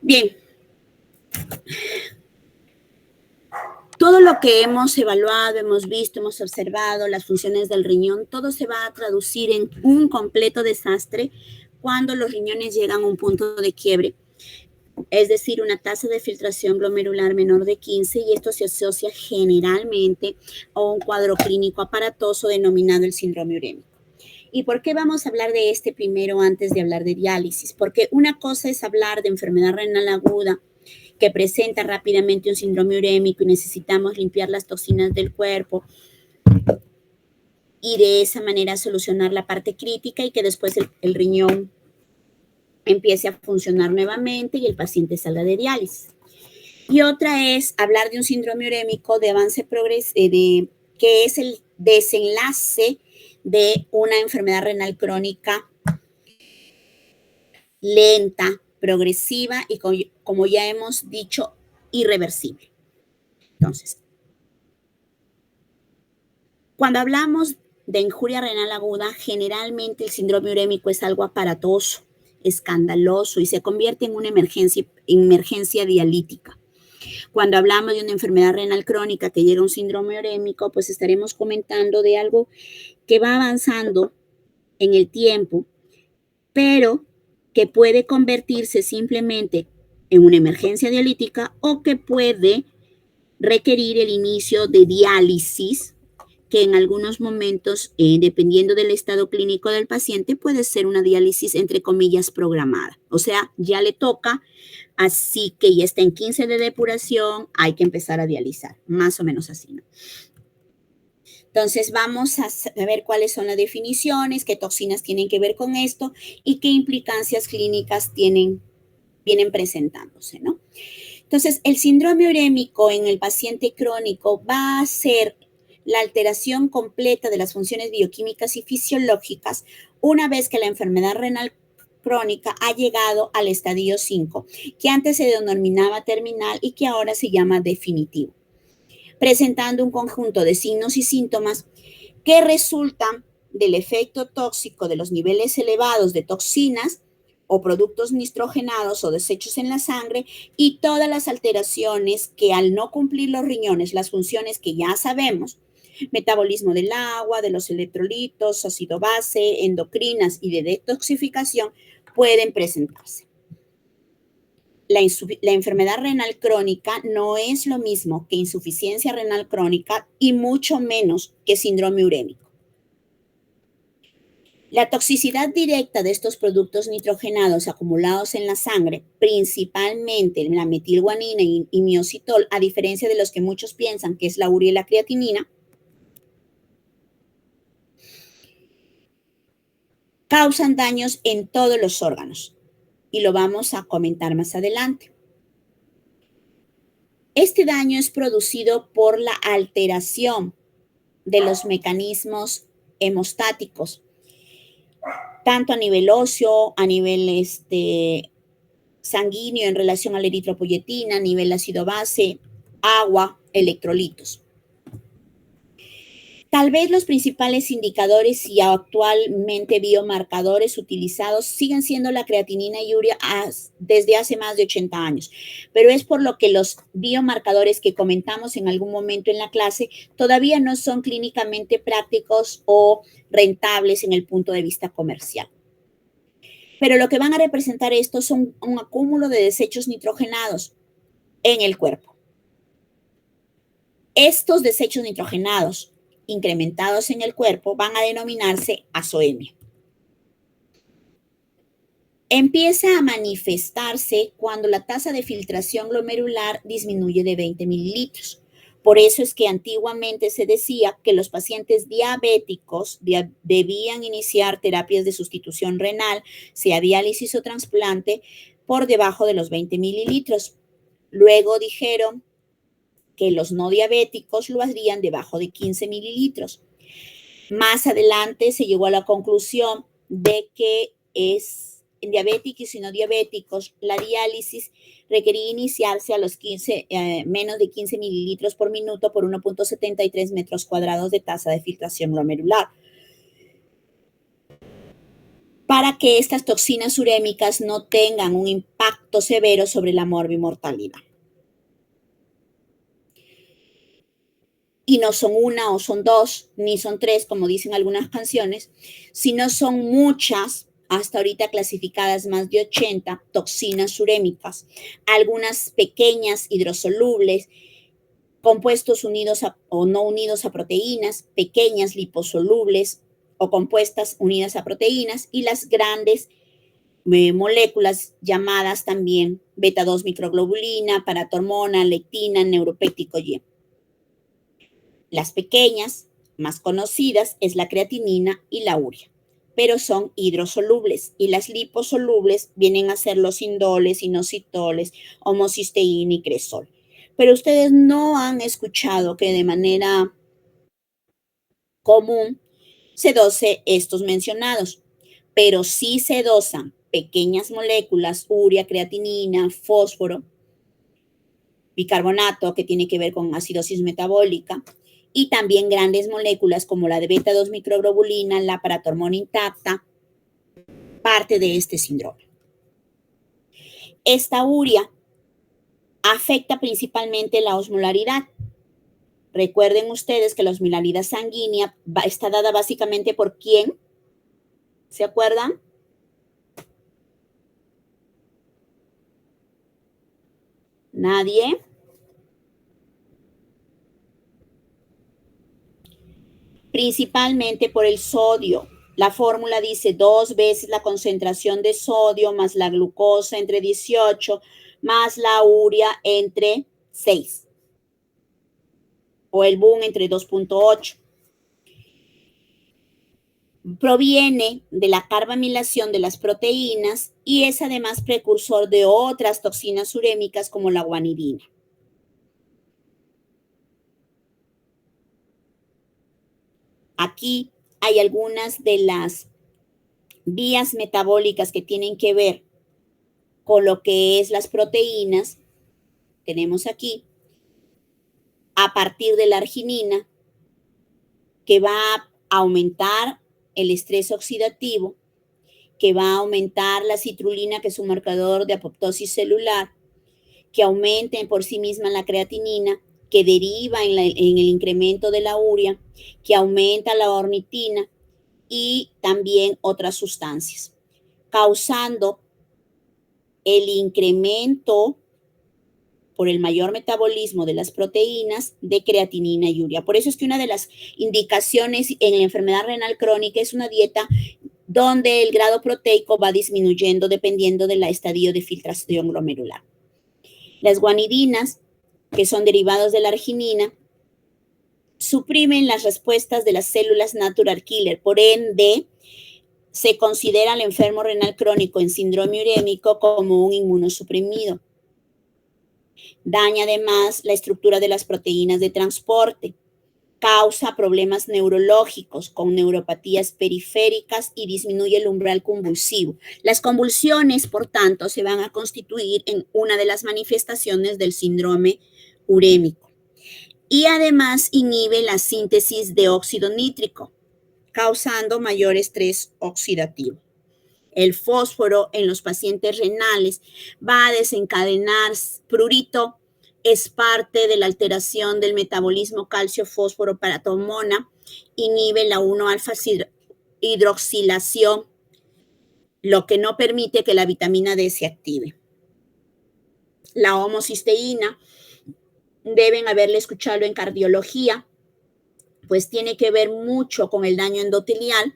Bien, todo lo que hemos evaluado, hemos visto, hemos observado, las funciones del riñón, todo se va a traducir en un completo desastre cuando los riñones llegan a un punto de quiebre, es decir, una tasa de filtración glomerular menor de 15, y esto se asocia generalmente a un cuadro clínico aparatoso denominado el síndrome urémico. ¿Y por qué vamos a hablar de este primero antes de hablar de diálisis? Porque una cosa es hablar de enfermedad renal aguda que presenta rápidamente un síndrome urémico y necesitamos limpiar las toxinas del cuerpo y de esa manera solucionar la parte crítica y que después el riñón empiece a funcionar nuevamente y el paciente salga de diálisis. Y otra es hablar de un síndrome urémico de avance progresivo, que es el desenlace de una enfermedad renal crónica lenta, progresiva y, como ya hemos dicho, irreversible. Entonces, cuando hablamos de injuria renal aguda, generalmente el síndrome urémico es algo aparatoso, escandaloso y se convierte en una emergencia dialítica. Cuando hablamos de una enfermedad renal crónica que llega a un síndrome urémico, pues estaremos comentando de algo que va avanzando en el tiempo, pero que puede convertirse simplemente en una emergencia dialítica o que puede requerir el inicio de diálisis, que en algunos momentos, dependiendo del estado clínico del paciente, puede ser una diálisis entre comillas programada. O sea, ya le toca, así que ya está en 15 de depuración, hay que empezar a dializar, más o menos así, ¿no? Entonces vamos a ver cuáles son las definiciones, qué toxinas tienen que ver con esto y qué implicancias clínicas vienen presentándose, ¿no? Entonces, el síndrome urémico en el paciente crónico va a ser la alteración completa de las funciones bioquímicas y fisiológicas una vez que la enfermedad renal crónica ha llegado al estadio 5, que antes se denominaba terminal y que ahora se llama definitivo, presentando un conjunto de signos y síntomas que resultan del efecto tóxico de los niveles elevados de toxinas o productos nitrogenados o desechos en la sangre y todas las alteraciones que al no cumplir los riñones, las funciones que ya sabemos, metabolismo del agua, de los electrolitos, ácido base, endocrinas y de detoxificación, pueden presentarse. La enfermedad renal crónica no es lo mismo que insuficiencia renal crónica y mucho menos que síndrome urémico. La toxicidad directa de estos productos nitrogenados acumulados en la sangre, principalmente la metilguanina y miositol, a diferencia de los que muchos piensan que es la urea y la creatinina, causan daños en todos los órganos y lo vamos a comentar más adelante. Este daño es producido por la alteración de los mecanismos hemostáticos, tanto a nivel óseo, a nivel sanguíneo en relación a la eritropoyetina, a nivel ácido base, agua, electrolitos. Tal vez los principales indicadores y actualmente biomarcadores utilizados siguen siendo la creatinina y urea desde hace más de 80 años, pero es por lo que los biomarcadores que comentamos en algún momento en la clase todavía no son clínicamente prácticos o rentables en el punto de vista comercial. Pero lo que van a representar estos son un acúmulo de desechos nitrogenados en el cuerpo. Estos desechos nitrogenados incrementados en el cuerpo van a denominarse azoemia. Empieza a manifestarse cuando la tasa de filtración glomerular disminuye de 20 mililitros. Por eso es que antiguamente se decía que los pacientes diabéticos debían iniciar terapias de sustitución renal, sea diálisis o trasplante, por debajo de los 20 mililitros. Luego dijeron que los no diabéticos lo harían debajo de 15 mililitros. Más adelante se llegó a la conclusión de que en diabéticos y no diabéticos la diálisis requería iniciarse a los menos de 15 mililitros por minuto por 1.73 metros cuadrados de tasa de filtración glomerular. para que estas toxinas urémicas no tengan un impacto severo sobre la morbimortalidad. Y no son una o son dos, ni son tres, como dicen algunas canciones, sino son muchas, hasta ahorita clasificadas más de 80 toxinas urémicas, algunas pequeñas hidrosolubles, compuestos unidos o no unidos a proteínas, pequeñas liposolubles o compuestas unidas a proteínas, y las grandes moléculas llamadas también beta-2 microglobulina, paratormona, lectina, neuropéptico Y. Las pequeñas, más conocidas, es la creatinina y la urea, pero son hidrosolubles, y las liposolubles vienen a ser los indoles, inositoles, homocisteína y cresol. Pero ustedes no han escuchado que de manera común se dose estos mencionados, pero sí se dosan pequeñas moléculas, urea, creatinina, fósforo, bicarbonato, que tiene que ver con acidosis metabólica, y también grandes moléculas como la de beta-2 microglobulina, la paratormona intacta, parte de este síndrome. Esta urea afecta principalmente la osmolaridad. Recuerden ustedes que la osmolaridad sanguínea está dada básicamente por ¿quién? ¿Se acuerdan? ¿Nadie? Principalmente por el sodio. La fórmula dice 2 veces la concentración de sodio más la glucosa entre 18 más la urea entre 6 o el boom entre 2.8. Proviene de la carbamilación de las proteínas y es además precursor de otras toxinas urémicas como la guanidina. Aquí hay algunas de las vías metabólicas que tienen que ver con lo que es las proteínas. Tenemos aquí a partir de la arginina, que va a aumentar el estrés oxidativo, que va a aumentar la citrulina, que es un marcador de apoptosis celular, que aumenta por sí misma la creatinina, que deriva en el incremento de la urea, que aumenta la ornitina y también otras sustancias, causando el incremento por el mayor metabolismo de las proteínas de creatinina y urea. Por eso es que una de las indicaciones en la enfermedad renal crónica es una dieta donde el grado proteico va disminuyendo dependiendo del estadio de filtración glomerular. Las guanidinas, que son derivados de la arginina, suprimen las respuestas de las células natural killer. Por ende, se considera al enfermo renal crónico en síndrome urémico como un inmunosuprimido. Daña además la estructura de las proteínas de transporte, causa problemas neurológicos con neuropatías periféricas y disminuye el umbral convulsivo. Las convulsiones, por tanto, se van a constituir en una de las manifestaciones del síndrome urémico. Y además inhibe la síntesis de óxido nítrico, causando mayor estrés oxidativo. El fósforo en los pacientes renales va a desencadenar prurito, es parte de la alteración del metabolismo calcio-fósforo paratormona, inhibe la 1-alfa hidroxilación, lo que no permite que la vitamina D se active. La homocisteína, deben haberle escuchado en cardiología, pues tiene que ver mucho con el daño endotelial.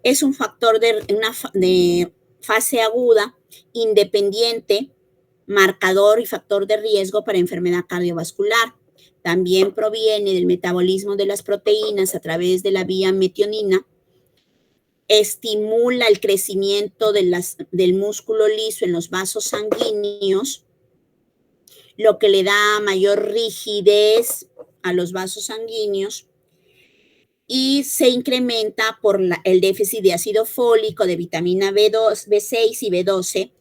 Es un factor de fase aguda, independiente, marcador y factor de riesgo para enfermedad cardiovascular. También proviene del metabolismo de las proteínas a través de la vía metionina. Estimula el crecimiento del músculo liso en los vasos sanguíneos, lo que le da mayor rigidez a los vasos sanguíneos. Y se incrementa por el déficit de ácido fólico, de vitamina B2, B6 y B12,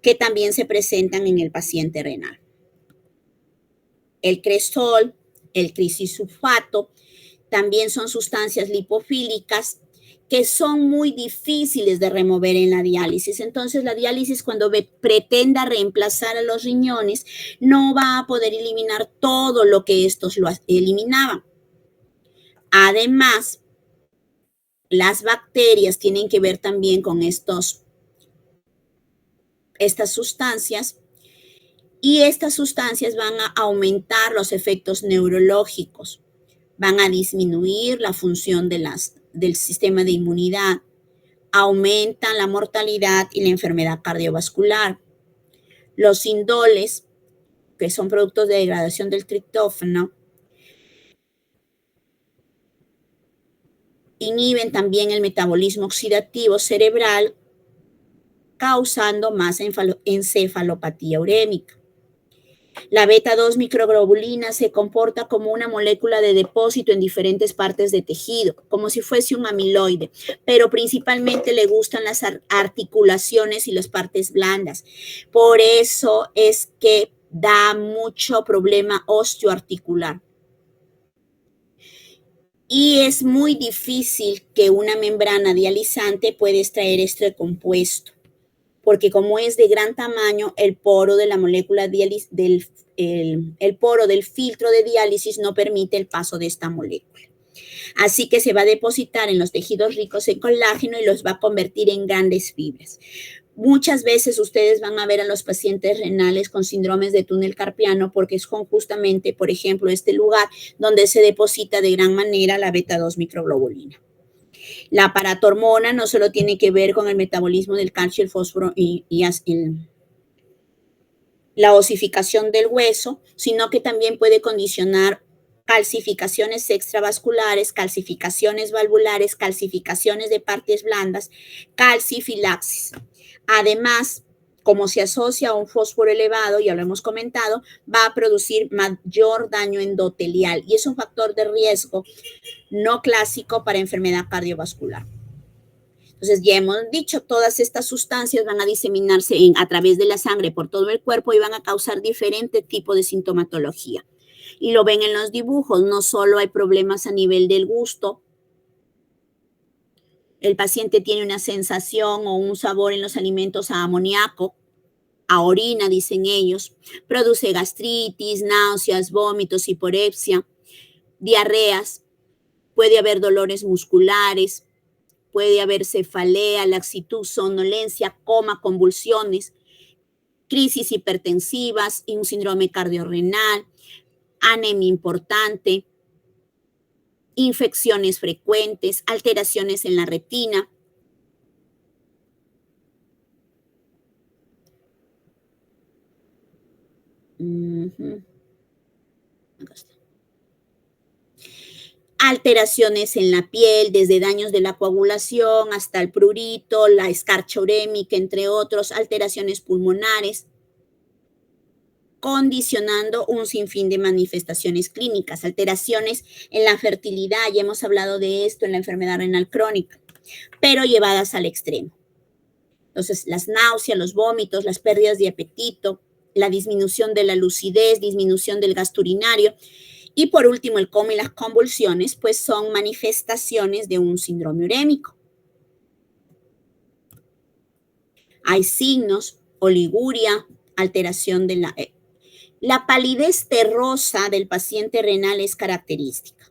que también se presentan en el paciente renal. El cresol, el crisisulfato, también son sustancias lipofílicas que son muy difíciles de remover en la diálisis. Entonces, la diálisis, cuando pretenda reemplazar a los riñones, no va a poder eliminar todo lo que estos lo eliminaban. Además, las bacterias tienen que ver también con estas sustancias, y estas sustancias van a aumentar los efectos neurológicos, van a disminuir la función del sistema de inmunidad, aumentan la mortalidad y la enfermedad cardiovascular. Los indoles, que son productos de degradación del triptófano, inhiben también el metabolismo oxidativo cerebral, causando más encefalopatía urémica. La beta-2 microglobulina se comporta como una molécula de depósito en diferentes partes de tejido, como si fuese un amiloide, pero principalmente le gustan las articulaciones y las partes blandas. Por eso es que da mucho problema osteoarticular. Y es muy difícil que una membrana dializante pueda extraer este compuesto, porque como es de gran tamaño, el poro de la molécula el poro del filtro de diálisis no permite el paso de esta molécula. Así que se va a depositar en los tejidos ricos en colágeno y los va a convertir en grandes fibras. Muchas veces ustedes van a ver a los pacientes renales con síndromes de túnel carpiano porque es justamente, por ejemplo, este lugar donde se deposita de gran manera la beta-2 microglobulina. La paratormona no solo tiene que ver con el metabolismo del calcio, el fósforo y la osificación del hueso, sino que también puede condicionar calcificaciones extravasculares, calcificaciones valvulares, calcificaciones de partes blandas, calcifilaxis. Además, como se asocia a un fósforo elevado, ya lo hemos comentado, va a producir mayor daño endotelial y es un factor de riesgo no clásico para enfermedad cardiovascular. Entonces, ya hemos dicho, todas estas sustancias van a diseminarse a través de la sangre por todo el cuerpo y van a causar diferente tipo de sintomatología. Y lo ven en los dibujos, no solo hay problemas a nivel del gusto, el paciente tiene una sensación o un sabor en los alimentos a amoníaco, a orina, dicen ellos, produce gastritis, náuseas, vómitos, hiporexia, diarreas, puede haber dolores musculares, puede haber cefalea, laxitud, somnolencia, coma, convulsiones, crisis hipertensivas y un síndrome cardiorrenal, anemia importante, infecciones frecuentes, alteraciones en la retina. Acá está. Alteraciones en la piel, desde daños de la coagulación hasta el prurito, la escarcha urémica, entre otros, alteraciones pulmonares, condicionando un sinfín de manifestaciones clínicas, alteraciones en la fertilidad, ya hemos hablado de esto en la enfermedad renal crónica, pero llevadas al extremo. Entonces, las náuseas, los vómitos, las pérdidas de apetito, la disminución de la lucidez, disminución del gasto urinario, y por último, el coma y las convulsiones, pues son manifestaciones de un síndrome urémico. Hay signos, oliguria, alteración de la palidez terrosa del paciente renal es característica.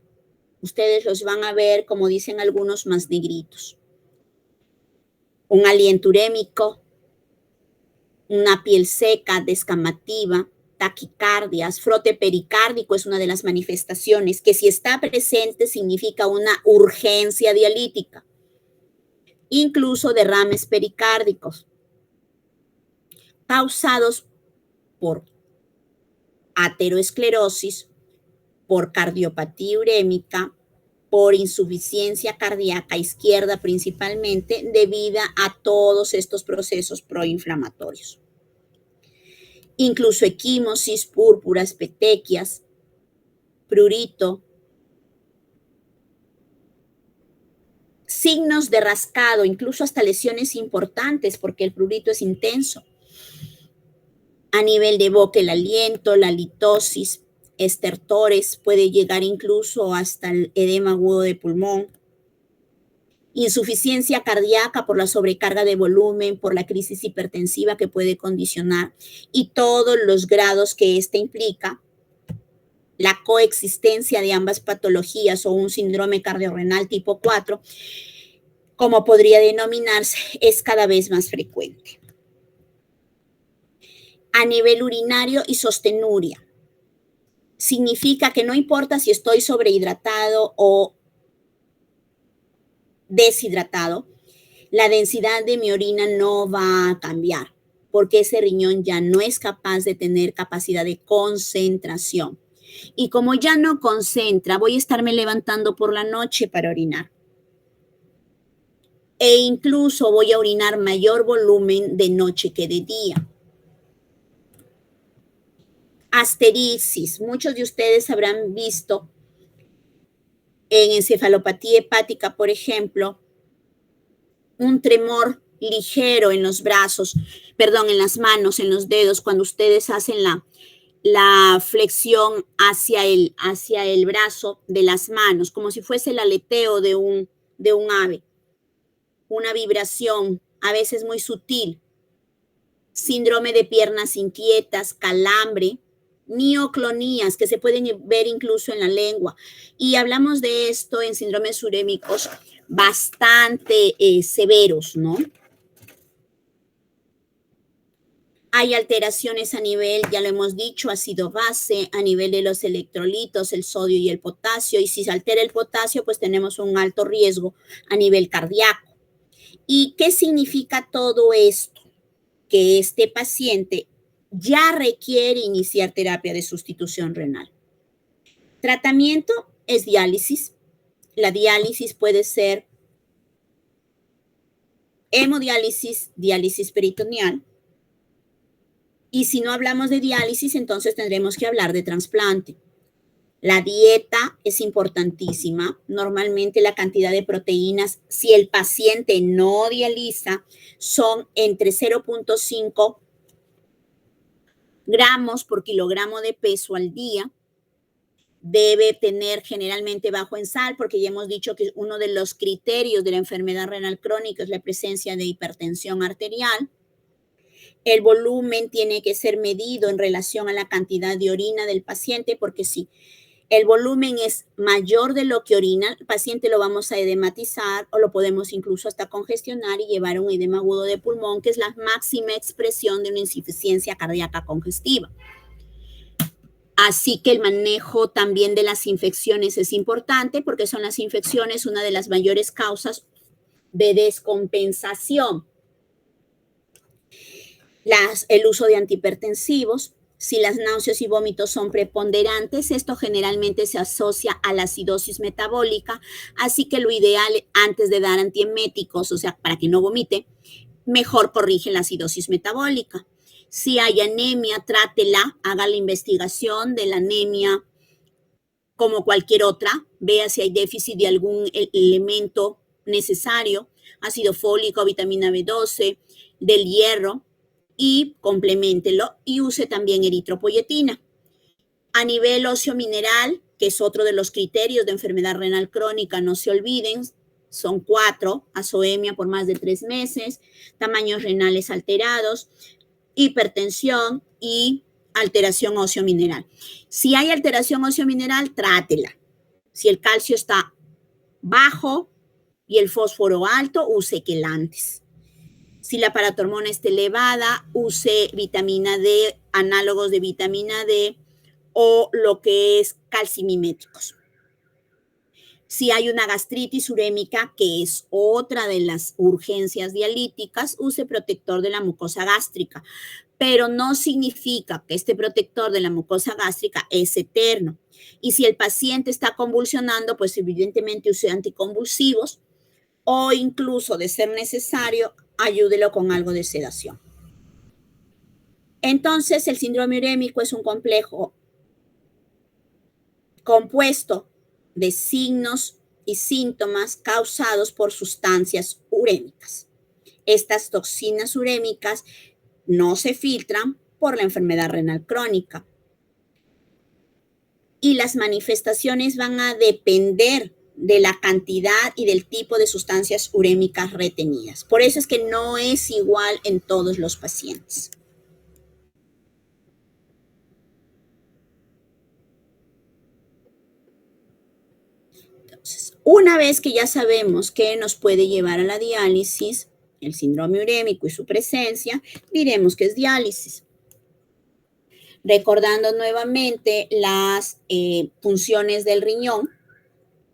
Ustedes los van a ver, como dicen algunos, más negritos. Un aliento urémico, una piel seca, descamativa, taquicardias, frote pericárdico es una de las manifestaciones que si está presente significa una urgencia dialítica. Incluso derrames pericárdicos causados por ateroesclerosis, por cardiopatía urémica, por insuficiencia cardíaca izquierda principalmente, debido a todos estos procesos proinflamatorios. Incluso equimosis, púrpuras, petequias, prurito, signos de rascado, incluso hasta lesiones importantes porque el prurito es intenso. A nivel de boca, el aliento, la litosis, estertores, puede llegar incluso hasta el edema agudo de pulmón. insuficiencia cardíaca por la sobrecarga de volumen, por la crisis hipertensiva que puede condicionar y todos los grados que ésta implica, la coexistencia de ambas patologías o un síndrome cardiorrenal tipo 4, como podría denominarse, es cada vez más frecuente. A nivel urinario y sostenuria, significa que no importa si estoy sobrehidratado o deshidratado, la densidad de mi orina no va a cambiar, porque ese riñón ya no es capaz de tener capacidad de concentración. Y como ya no concentra, voy a estarme levantando por la noche para orinar. E incluso voy a orinar mayor volumen de noche que de día. Asterixis. Muchos de ustedes habrán visto en encefalopatía hepática, por ejemplo, un tremor ligero en los brazos, perdón, en las manos, en los dedos, cuando ustedes hacen la flexión hacia el brazo de las manos, como si fuese el aleteo de un ave, una vibración a veces muy sutil, síndrome de piernas inquietas, calambre, mioclonías que se pueden ver incluso en la lengua. Y hablamos de esto en síndromes urémicos bastante severos, ¿no? Hay alteraciones a nivel, ya lo hemos dicho, ácido base, a nivel de los electrolitos, el sodio y el potasio. Y si se altera el potasio, pues tenemos un alto riesgo a nivel cardíaco. ¿Y qué significa todo esto? Que este paciente ya requiere iniciar terapia de sustitución renal. Tratamiento es diálisis. La diálisis puede ser hemodiálisis, diálisis peritoneal. Y si no hablamos de diálisis, entonces tendremos que hablar de trasplante. La dieta es importantísima. Normalmente la cantidad de proteínas, si el paciente no dializa, son entre 0.5 gramos por kilogramo de peso al día. Debe tener generalmente bajo en sal, porque ya hemos dicho que uno de los criterios de la enfermedad renal crónica es la presencia de hipertensión arterial. El volumen tiene que ser medido en relación a la cantidad de orina del paciente, porque si el volumen es mayor de lo que orina, el paciente lo vamos a edematizar o lo podemos incluso hasta congestionar y llevar a un edema agudo de pulmón, que es la máxima expresión de una insuficiencia cardíaca congestiva. Así que el manejo también de las infecciones es importante, porque son las infecciones una de las mayores causas de descompensación. El uso de antihipertensivos, si las náuseas y vómitos son preponderantes, esto generalmente se asocia a la acidosis metabólica, así que lo ideal antes de dar antieméticos, o sea, para que no vomite, mejor corrige la acidosis metabólica. Si hay anemia, trátela, haga la investigación de la anemia como cualquier otra, vea si hay déficit de algún elemento necesario, ácido fólico, vitamina B12, del hierro, y compleméntelo y use también eritropoyetina. A nivel óseo mineral, que es otro de los criterios de enfermedad renal crónica, no se olviden, son 4, azoemia por más de 3 meses, tamaños renales alterados, hipertensión y alteración óseo mineral. Si hay alteración óseo mineral, trátela. Si el calcio está bajo y el fósforo alto, use quelantes. Si la paratormona está elevada, use vitamina D, análogos de vitamina D o lo que es calcimiméticos. Si hay una gastritis urémica, que es otra de las urgencias dialíticas, use protector de la mucosa gástrica. Pero no significa que este protector de la mucosa gástrica es eterno. Y si el paciente está convulsionando, pues evidentemente use anticonvulsivos o incluso, de ser necesario, ayúdelo con algo de sedación. Entonces, el síndrome urémico es un complejo compuesto de signos y síntomas causados por sustancias urémicas. Estas toxinas urémicas no se filtran por la enfermedad renal crónica. Y las manifestaciones van a depender de la cantidad y del tipo de sustancias urémicas retenidas. Por eso es que no es igual en todos los pacientes. Entonces, una vez que ya sabemos qué nos puede llevar a la diálisis, el síndrome urémico y su presencia, diremos que es diálisis. Recordando nuevamente las funciones del riñón,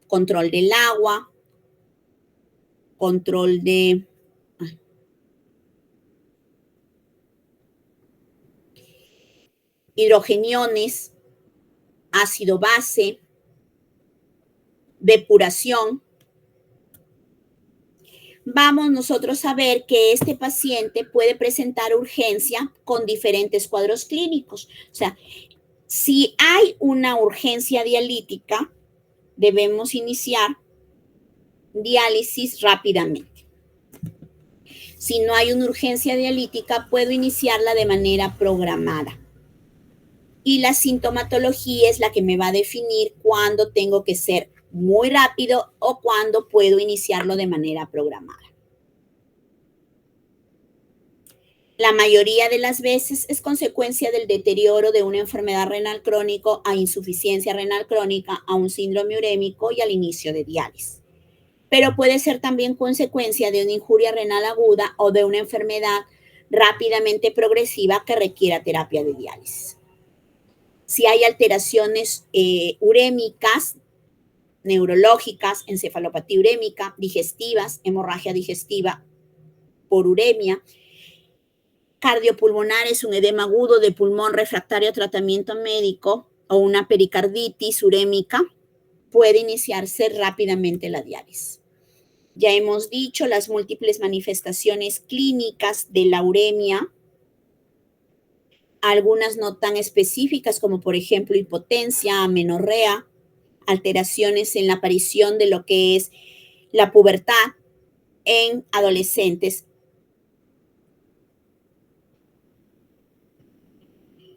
control del agua, control de hidrogeniones, ácido base, depuración. Vamos nosotros a ver que este paciente puede presentar urgencia con diferentes cuadros clínicos. O sea, si hay una urgencia dialítica, debemos iniciar diálisis rápidamente. Si no hay una urgencia dialítica, puedo iniciarla de manera programada. Y la sintomatología es la que me va a definir cuándo tengo que ser muy rápido o cuándo puedo iniciarlo de manera programada. La mayoría de las veces es consecuencia del deterioro de una enfermedad renal crónico a insuficiencia renal crónica, a un síndrome urémico y al inicio de diálisis. Pero puede ser también consecuencia de una injuria renal aguda o de una enfermedad rápidamente progresiva que requiera terapia de diálisis. Si hay alteraciones urémicas, neurológicas, encefalopatía urémica, digestivas, hemorragia digestiva por uremia, cardiopulmonares, un edema agudo de pulmón refractario a tratamiento médico o una pericarditis urémica, puede iniciarse rápidamente la diálisis. Ya hemos dicho las múltiples manifestaciones clínicas de la uremia, algunas no tan específicas como por ejemplo hipotencia, amenorrea, alteraciones en la aparición de lo que es la pubertad en adolescentes.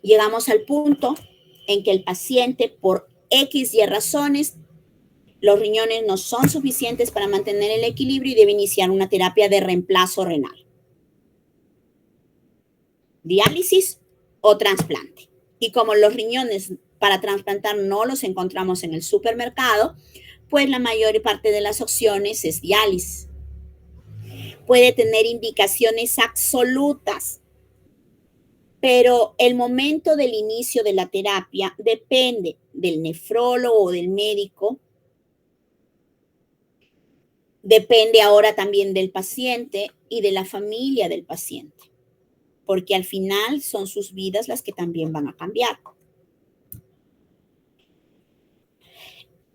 Llegamos al punto en que el paciente, por X y razones, los riñones no son suficientes para mantener el equilibrio y debe iniciar una terapia de reemplazo renal. Diálisis o trasplante. Y como los riñones para trasplantar no los encontramos en el supermercado, pues la mayor parte de las opciones es diálisis. Puede tener indicaciones absolutas, pero el momento del inicio de la terapia depende del nefrólogo o del médico. Depende ahora también del paciente y de la familia del paciente, porque al final son sus vidas las que también van a cambiar.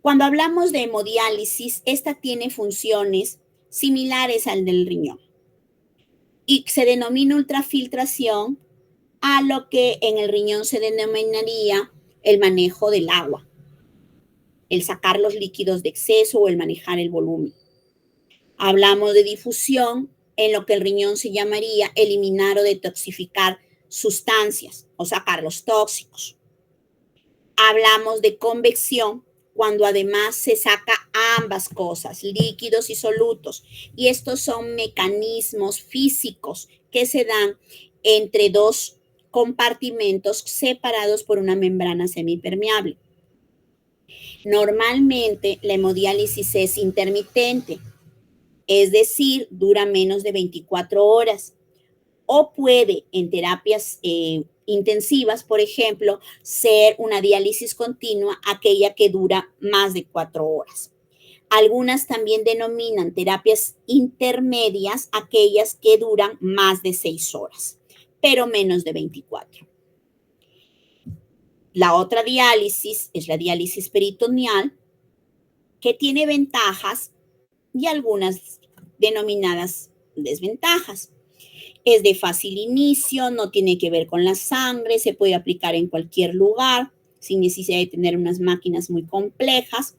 Cuando hablamos de hemodiálisis, esta tiene funciones similares al del riñón y se denomina ultrafiltración a lo que en el riñón se denominaría el manejo del agua, el sacar los líquidos de exceso o el manejar el volumen. Hablamos de difusión, en lo que el riñón se llamaría eliminar o detoxificar sustancias o sacar los tóxicos. Hablamos de convección, cuando además se saca ambas cosas, líquidos y solutos. Y estos son mecanismos físicos que se dan entre dos compartimentos separados por una membrana semipermeable. Normalmente la hemodiálisis es intermitente, es decir, dura menos de 24 horas. O puede, en terapias intensivas, por ejemplo, ser una diálisis continua, aquella que dura más de 4 horas. Algunas también denominan terapias intermedias, aquellas que duran más de 6 horas, pero menos de 24. La otra diálisis es la diálisis peritoneal, que tiene ventajas y algunas denominadas desventajas. Es de fácil inicio, no tiene que ver con la sangre, se puede aplicar en cualquier lugar sin necesidad de tener unas máquinas muy complejas.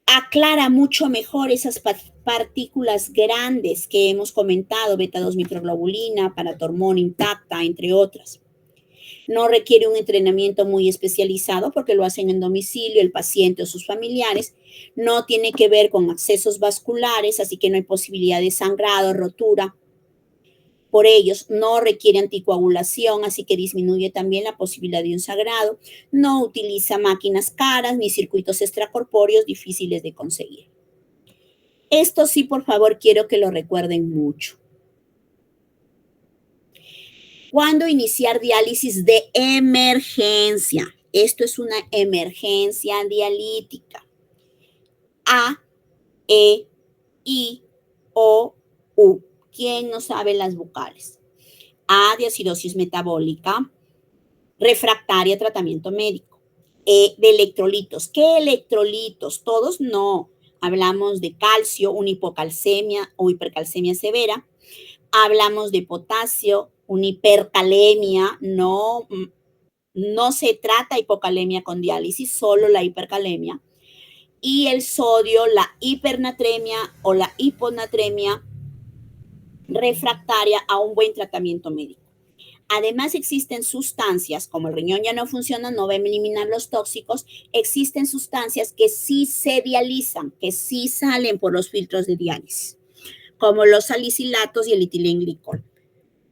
Aclara mucho mejor esas partículas grandes que hemos comentado, beta-2 microglobulina, paratormona intacta, entre otras. No requiere un entrenamiento muy especializado porque lo hacen en domicilio el paciente o sus familiares. No tiene que ver con accesos vasculares, así que no hay posibilidad de sangrado, rotura. Por ellos, no requiere anticoagulación, así que disminuye también la posibilidad de un sangrado. No utiliza máquinas caras ni circuitos extracorpóreos difíciles de conseguir. Esto sí, por favor, quiero que lo recuerden mucho. ¿Cuándo iniciar diálisis de emergencia? Esto es una emergencia dialítica. A, E, I, O, U. ¿Quién no sabe las vocales? A, de acidosis metabólica, refractaria a tratamiento médico. E, de electrolitos. ¿Qué electrolitos? Todos no. Hablamos de calcio, una hipocalcemia o hipercalcemia severa. Hablamos de potasio, una hipercalemia, no se trata hipocalemia con diálisis, solo la hipercalemia. Y el sodio, la hipernatremia o la hiponatremia refractaria a un buen tratamiento médico. Además, existen sustancias, como el riñón ya no funciona, no va a eliminar los tóxicos, existen sustancias que sí se dializan, que sí salen por los filtros de diálisis, como los salicilatos y el etilenglicol.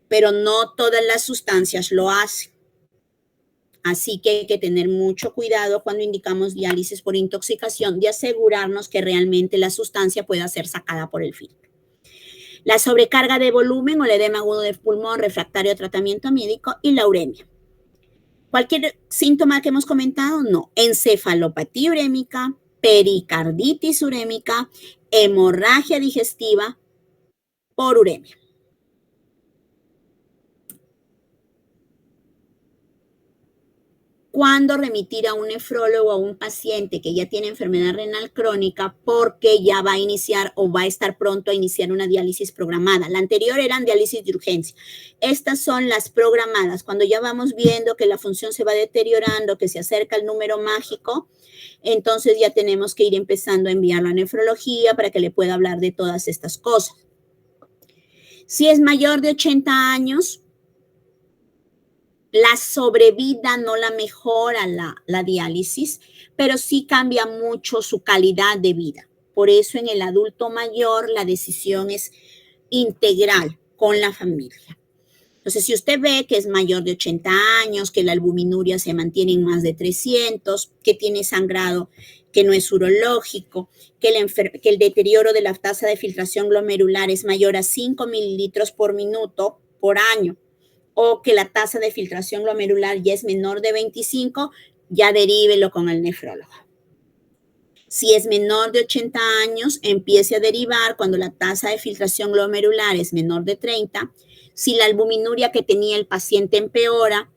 Pero no todas las sustancias lo hacen. Así que hay que tener mucho cuidado cuando indicamos diálisis por intoxicación de asegurarnos que realmente la sustancia pueda ser sacada por el filtro. La sobrecarga de volumen o el edema agudo del pulmón refractario a tratamiento médico y la uremia. Cualquier síntoma que hemos comentado, no. Encefalopatía urémica, pericarditis urémica, hemorragia digestiva por uremia. ¿Cuándo remitir a un nefrólogo a un paciente que ya tiene enfermedad renal crónica porque ya va a iniciar o va a estar pronto a iniciar una diálisis programada? La anterior eran diálisis de urgencia. Estas son las programadas. Cuando ya vamos viendo que la función se va deteriorando, que se acerca el número mágico, entonces ya tenemos que ir empezando a enviarlo a nefrología para que le pueda hablar de todas estas cosas. Si es mayor de 80 años, la sobrevida no la mejora la diálisis, pero sí cambia mucho su calidad de vida. Por eso en el adulto mayor la decisión es integral con la familia. Entonces, si usted ve que es mayor de 80 años, que la albuminuria se mantiene en más de 300, que tiene sangrado que no es urológico, que el deterioro de la tasa de filtración glomerular es mayor a 5 mililitros por minuto por año, o que la tasa de filtración glomerular ya es menor de 25, ya derívelo con el nefrólogo. Si es menor de 80 años, empiece a derivar cuando la tasa de filtración glomerular es menor de 30. Si la albuminuria que tenía el paciente empeora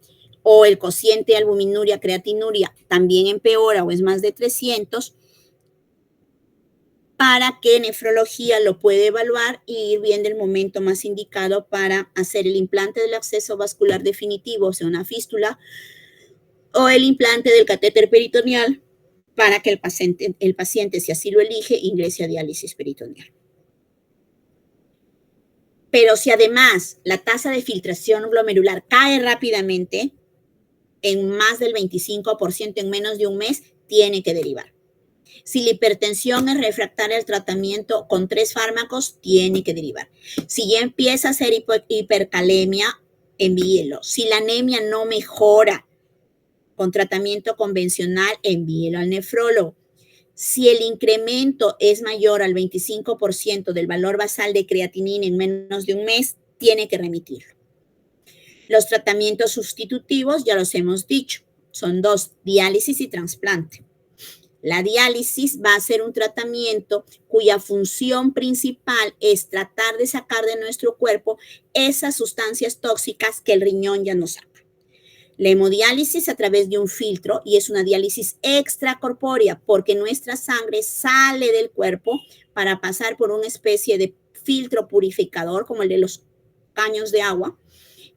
o el cociente de albuminuria, creatinuria también empeora o es más de 300, para que nefrología lo puede evaluar y ir viendo el momento más indicado para hacer el implante del acceso vascular definitivo, o sea, una fístula, o el implante del catéter peritoneal para que el paciente, si así lo elige, ingrese a diálisis peritoneal. Pero si además la tasa de filtración glomerular cae rápidamente, en más del 25% en menos de un mes, tiene que derivar. Si la hipertensión es refractaria al tratamiento con 3 fármacos, tiene que derivar. Si ya empieza a ser hipercalemia, envíelo. Si la anemia no mejora con tratamiento convencional, envíelo al nefrólogo. Si el incremento es mayor al 25% del valor basal de creatinina en menos de un mes, tiene que remitirlo. Los tratamientos sustitutivos, ya los hemos dicho, son 2, diálisis y trasplante. La diálisis va a ser un tratamiento cuya función principal es tratar de sacar de nuestro cuerpo esas sustancias tóxicas que el riñón ya no saca. La hemodiálisis a través de un filtro, y es una diálisis extracorpórea porque nuestra sangre sale del cuerpo para pasar por una especie de filtro purificador como el de los caños de agua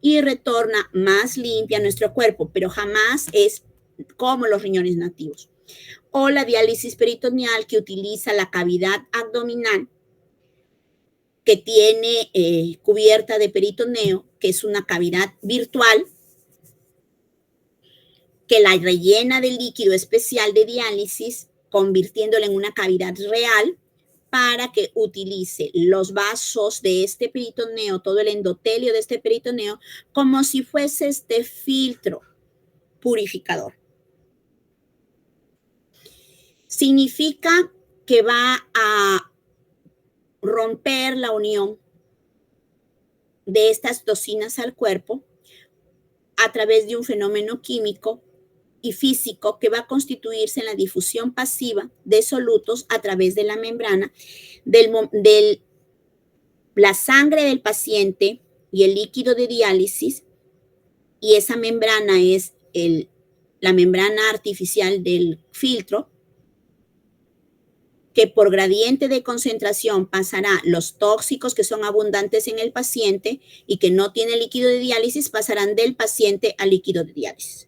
y retorna más limpia a nuestro cuerpo, pero jamás es como los riñones nativos. O la diálisis peritoneal, que utiliza la cavidad abdominal que tiene cubierta de peritoneo, que es una cavidad virtual, que la rellena de líquido especial de diálisis, convirtiéndola en una cavidad real para que utilice los vasos de este peritoneo, todo el endotelio de este peritoneo, como si fuese este filtro purificador. Significa que va a romper la unión de estas toxinas al cuerpo a través de un fenómeno químico y físico que va a constituirse en la difusión pasiva de solutos a través de la membrana de la sangre del paciente y el líquido de diálisis, y esa membrana es la membrana artificial del filtro, que por gradiente de concentración pasará los tóxicos que son abundantes en el paciente y que no tiene líquido de diálisis, pasarán del paciente al líquido de diálisis.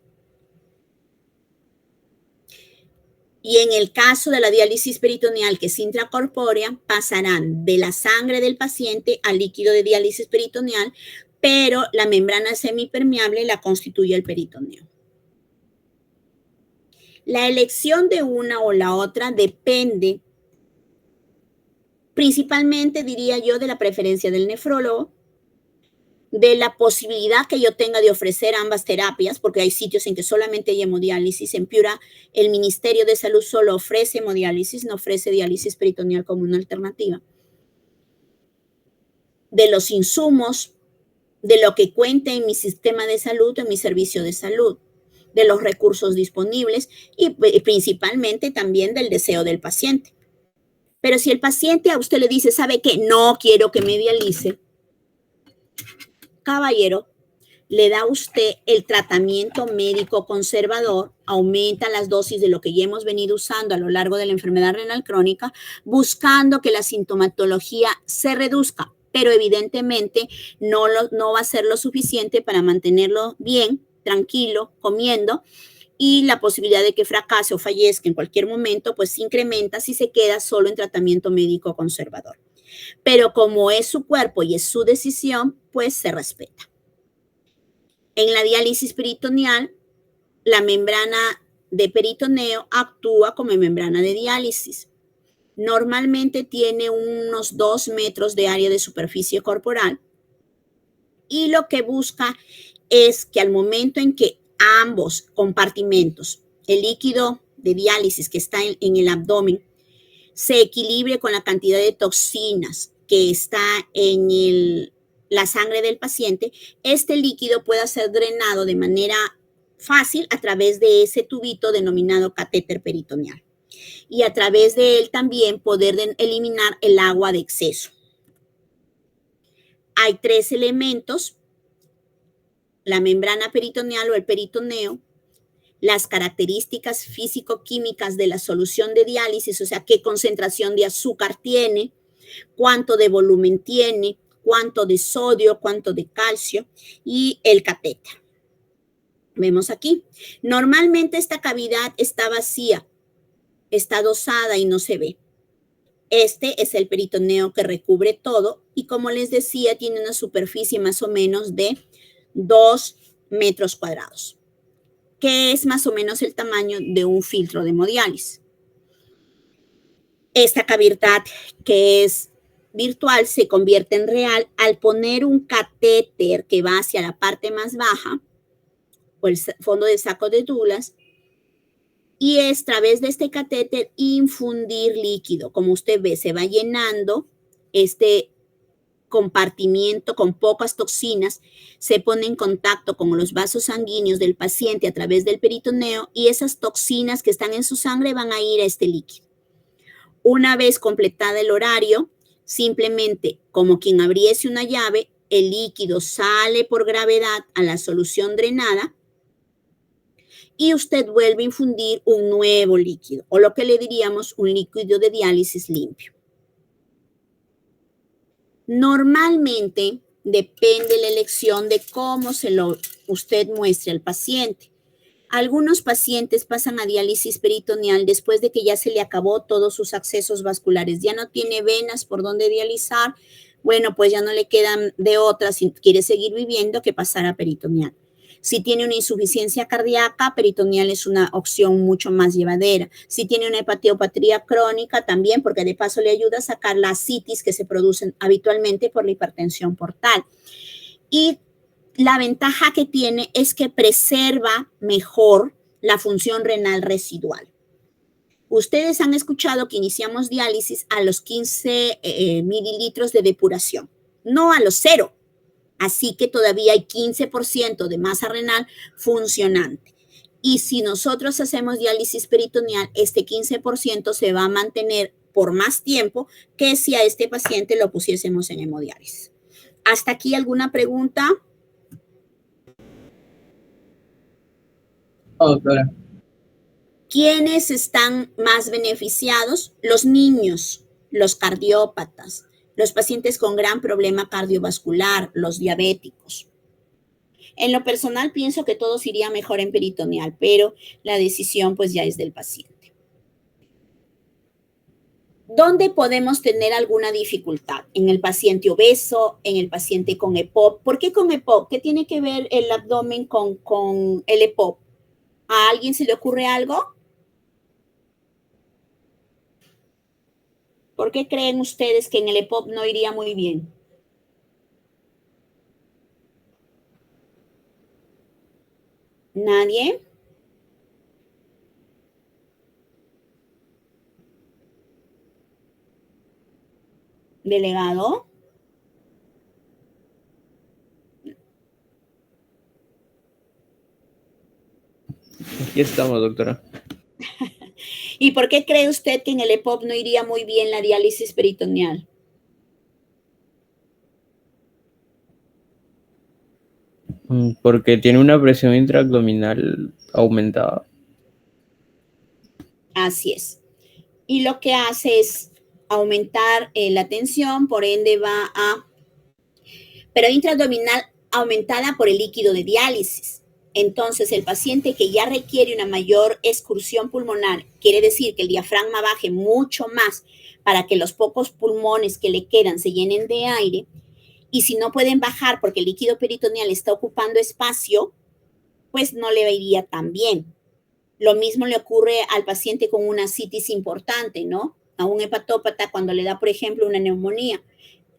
Y en el caso de la diálisis peritoneal, que es intracorpórea, pasarán de la sangre del paciente al líquido de diálisis peritoneal, pero la membrana semipermeable la constituye el peritoneo. La elección de una o la otra depende principalmente, diría yo, de la preferencia del nefrólogo, de la posibilidad que yo tenga de ofrecer ambas terapias, porque hay sitios en que solamente hay hemodiálisis. En Piura, el Ministerio de Salud solo ofrece hemodiálisis, no ofrece diálisis peritoneal como una alternativa. De los insumos, de lo que cuente en mi sistema de salud, en mi servicio de salud, de los recursos disponibles y principalmente también del deseo del paciente. Pero si el paciente a usted le dice, ¿sabe qué? No quiero que me dialice, caballero, le da a usted el tratamiento médico conservador, aumenta las dosis de lo que ya hemos venido usando a lo largo de la enfermedad renal crónica, buscando que la sintomatología se reduzca, pero evidentemente no va a ser lo suficiente para mantenerlo bien, tranquilo, comiendo, y la posibilidad de que fracase o fallezca en cualquier momento, pues se incrementa si se queda solo en tratamiento médico conservador. Pero como es su cuerpo y es su decisión, pues se respeta. En la diálisis peritoneal, la membrana de peritoneo actúa como membrana de diálisis. Normalmente tiene unos 2 metros de área de superficie corporal y lo que busca es que al momento en que ambos compartimentos, el líquido de diálisis que está en el abdomen, se equilibre con la cantidad de toxinas que está en la sangre del paciente, este líquido pueda ser drenado de manera fácil a través de ese tubito denominado catéter peritoneal. Y a través de él también poder eliminar el agua de exceso. Hay 3 elementos: la membrana peritoneal o el peritoneo, las características físico-químicas de la solución de diálisis, o sea, qué concentración de azúcar tiene, cuánto de volumen tiene, cuánto de sodio, cuánto de calcio, y el catéter. Vemos aquí. Normalmente esta cavidad está vacía, está dosada y no se ve. Este es el peritoneo que recubre todo y, como les decía, tiene una superficie más o menos de 2 metros cuadrados, que es más o menos el tamaño de un filtro de hemodiálisis. Esta cavidad, que es virtual, se convierte en real al poner un catéter que va hacia la parte más baja o el fondo del saco de Douglas, y es a través de este catéter infundir líquido. Como usted ve, se va llenando este compartimiento con pocas toxinas, se pone en contacto con los vasos sanguíneos del paciente a través del peritoneo y esas toxinas que están en su sangre van a ir a este líquido. Una vez completada el horario, simplemente como quien abriese una llave, el líquido sale por gravedad a la solución drenada y usted vuelve a infundir un nuevo líquido, o lo que le diríamos un líquido de diálisis limpio. Normalmente depende la elección de cómo usted muestre al paciente. Algunos pacientes pasan a diálisis peritoneal después de que ya se le acabó todos sus accesos vasculares, ya no tiene venas por donde dializar, bueno, pues ya no le quedan de otra si quiere seguir viviendo que pasar a peritoneal. Si tiene una insuficiencia cardíaca, peritoneal es una opción mucho más llevadera. Si tiene una hepatiopatía crónica, también, porque de paso le ayuda a sacar las ascitis que se producen habitualmente por la hipertensión portal. Y la ventaja que tiene es que preserva mejor la función renal residual. Ustedes han escuchado que iniciamos diálisis a los 15 mililitros de depuración, no a los 0. Así que todavía hay 15% de masa renal funcionante. Y si nosotros hacemos diálisis peritoneal, este 15% se va a mantener por más tiempo que si a este paciente lo pusiésemos en hemodiálisis. ¿Hasta aquí alguna pregunta? Doctora. ¿Quiénes están más beneficiados? Los niños, los cardiópatas, los pacientes con gran problema cardiovascular, los diabéticos. En lo personal pienso que todos iría mejor en peritoneal, pero la decisión pues ya es del paciente. ¿Dónde podemos tener alguna dificultad? En el paciente obeso, en el paciente con EPOC. ¿Por qué con EPOC? ¿Qué tiene que ver el abdomen con el EPOC? ¿A alguien se le ocurre algo? ¿Por qué creen ustedes que en el EPOC no iría muy bien? ¿Nadie? ¿Delegado? Aquí estamos, doctora. ¿Y por qué cree usted que en el EPOC no iría muy bien la diálisis peritoneal? Porque tiene una presión intraabdominal aumentada. Así es. Y lo que hace es aumentar la tensión, por ende va a... Pero intraabdominal aumentada por el líquido de diálisis. Entonces, el paciente que ya requiere una mayor excursión pulmonar, quiere decir que el diafragma baje mucho más para que los pocos pulmones que le quedan se llenen de aire, y si no pueden bajar porque el líquido peritoneal está ocupando espacio, pues no le iría tan bien. Lo mismo le ocurre al paciente con una ascitis importante, ¿no? A un hepatópata cuando le da, por ejemplo, una neumonía.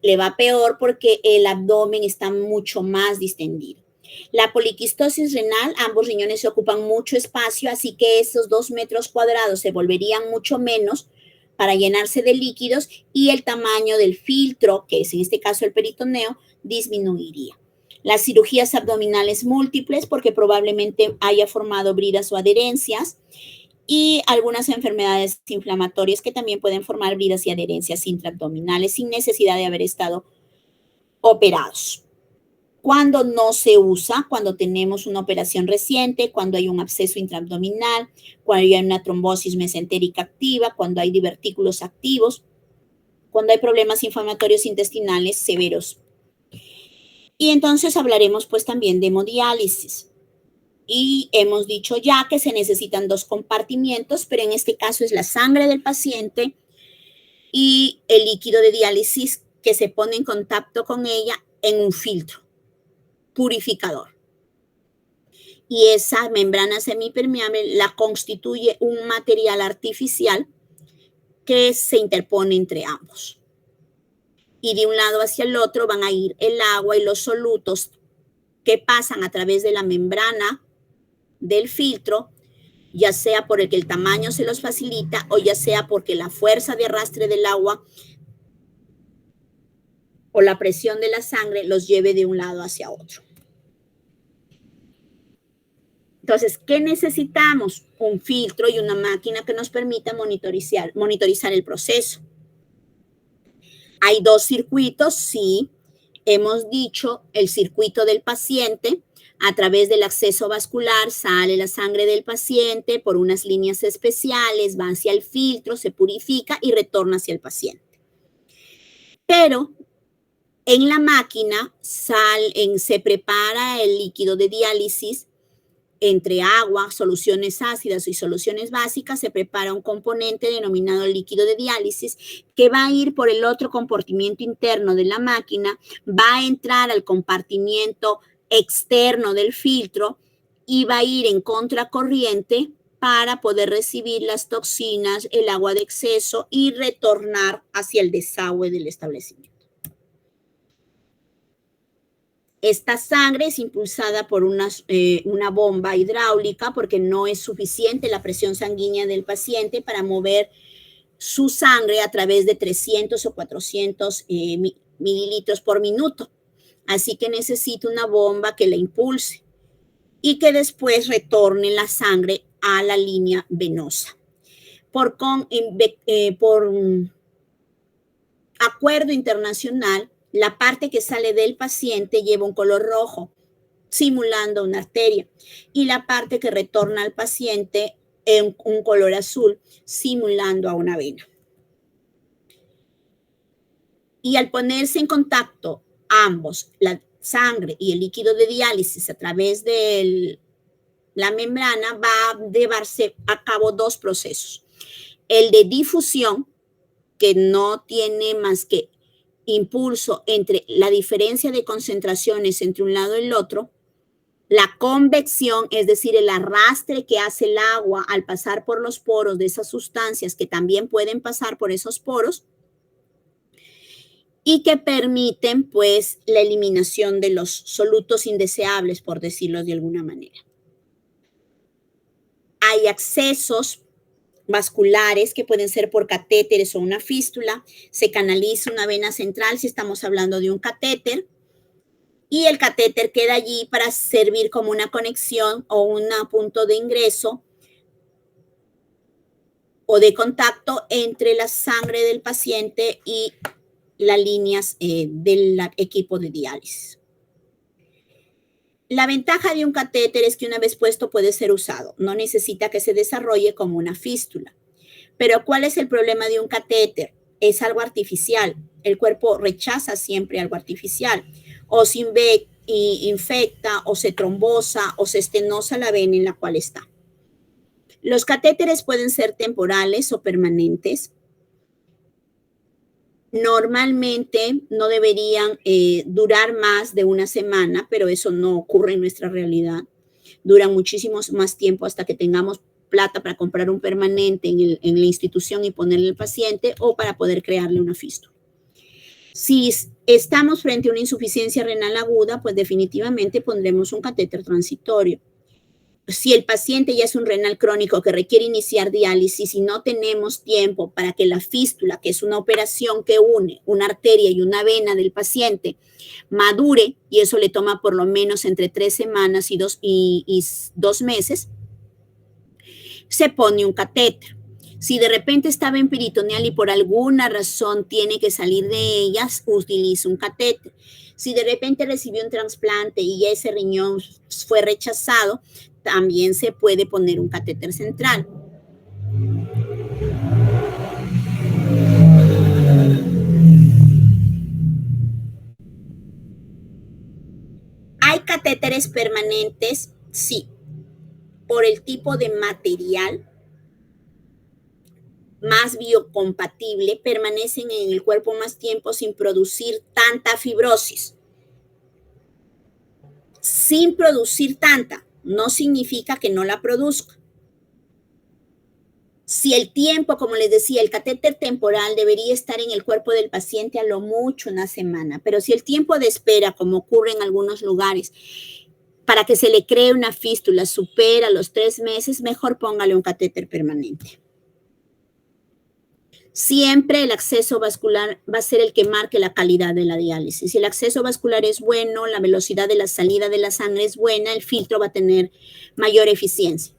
Le va peor porque el abdomen está mucho más distendido. La poliquistosis renal, ambos riñones se ocupan mucho espacio, así que esos 2 metros cuadrados se volverían mucho menos para llenarse de líquidos y el tamaño del filtro, que es en este caso el peritoneo, disminuiría. Las cirugías abdominales múltiples, porque probablemente haya formado bridas o adherencias, y algunas enfermedades inflamatorias que también pueden formar bridas y adherencias intraabdominales sin necesidad de haber estado operados. Cuando no se usa, cuando tenemos una operación reciente, cuando hay un absceso intraabdominal, cuando hay una trombosis mesentérica activa, cuando hay divertículos activos, cuando hay problemas inflamatorios intestinales severos. Y entonces hablaremos pues también de hemodiálisis. Y hemos dicho ya que se necesitan 2 compartimientos, pero en este caso es la sangre del paciente y el líquido de diálisis que se pone en contacto con ella en un filtro purificador. Y esa membrana semipermeable la constituye un material artificial que se interpone entre ambos. Y de un lado hacia el otro van a ir el agua y los solutos que pasan a través de la membrana del filtro, ya sea porque el tamaño se los facilita o ya sea porque la fuerza de arrastre del agua o la presión de la sangre los lleve de un lado hacia otro. Entonces, ¿qué necesitamos? Un filtro y una máquina que nos permita monitorizar el proceso. Hay 2 circuitos, sí. Hemos dicho el circuito del paciente. A través del acceso vascular sale la sangre del paciente por unas líneas especiales, va hacia el filtro, se purifica y retorna hacia el paciente. Pero en la máquina se prepara el líquido de diálisis entre agua, soluciones ácidas y soluciones básicas, se prepara un componente denominado líquido de diálisis que va a ir por el otro compartimiento interno de la máquina, va a entrar al compartimiento externo del filtro y va a ir en contracorriente para poder recibir las toxinas, el agua de exceso y retornar hacia el desagüe del establecimiento. Esta sangre es impulsada por una bomba hidráulica porque no es suficiente la presión sanguínea del paciente para mover su sangre a través de 300 o 400 mililitros por minuto. Así que necesita una bomba que la impulse y que después retorne la sangre a la línea venosa. Por acuerdo internacional, la parte que sale del paciente lleva un color rojo, simulando una arteria, y la parte que retorna al paciente en un color azul, simulando a una vena. Y al ponerse en contacto ambos, la sangre y el líquido de diálisis a través de la membrana, va a llevarse a cabo dos procesos. El de difusión, que no tiene más que impulso entre la diferencia de concentraciones entre un lado y el otro, la convección, es decir, el arrastre que hace el agua al pasar por los poros de esas sustancias que también pueden pasar por esos poros y que permiten pues la eliminación de los solutos indeseables, por decirlo de alguna manera. Hay accesos vasculares que pueden ser por catéteres o una fístula, se canaliza una vena central si estamos hablando de un catéter y el catéter queda allí para servir como una conexión o un punto de ingreso o de contacto entre la sangre del paciente y las líneas del equipo de diálisis. La ventaja de un catéter es que una vez puesto puede ser usado, no necesita que se desarrolle como una fístula. Pero ¿cuál es el problema de un catéter? Es algo artificial, el cuerpo rechaza siempre algo artificial, o se infecta, o se trombosa, o se estenosa la vena en la cual está. Los catéteres pueden ser temporales o permanentes. Normalmente no deberían durar más de una semana, pero eso no ocurre en nuestra realidad. Duran muchísimo más tiempo hasta que tengamos plata para comprar un permanente en la institución y ponerle al paciente o para poder crearle una fístula. Si estamos frente a una insuficiencia renal aguda, pues definitivamente pondremos un catéter transitorio. Si el paciente ya es un renal crónico que requiere iniciar diálisis y no tenemos tiempo para que la fístula, que es una operación que une una arteria y una vena del paciente, madure, y eso le toma por lo menos entre 3 semanas y 2 meses, se pone un catéter. Si de repente estaba en peritoneal y por alguna razón tiene que salir de ellas, utiliza un catéter. Si de repente recibió un trasplante y ese riñón fue rechazado, también se puede poner un catéter central. ¿Hay catéteres permanentes? Sí. Por el tipo de material más biocompatible, permanecen en el cuerpo más tiempo sin producir tanta fibrosis. Sin producir tanta, no significa que no la produzca. Si el tiempo, como les decía, el catéter temporal debería estar en el cuerpo del paciente a lo mucho una semana, pero si el tiempo de espera, como ocurre en algunos lugares, para que se le cree una fístula supera los 3 meses, mejor póngale un catéter permanente. Siempre el acceso vascular va a ser el que marque la calidad de la diálisis. Si el acceso vascular es bueno, la velocidad de la salida de la sangre es buena, el filtro va a tener mayor eficiencia.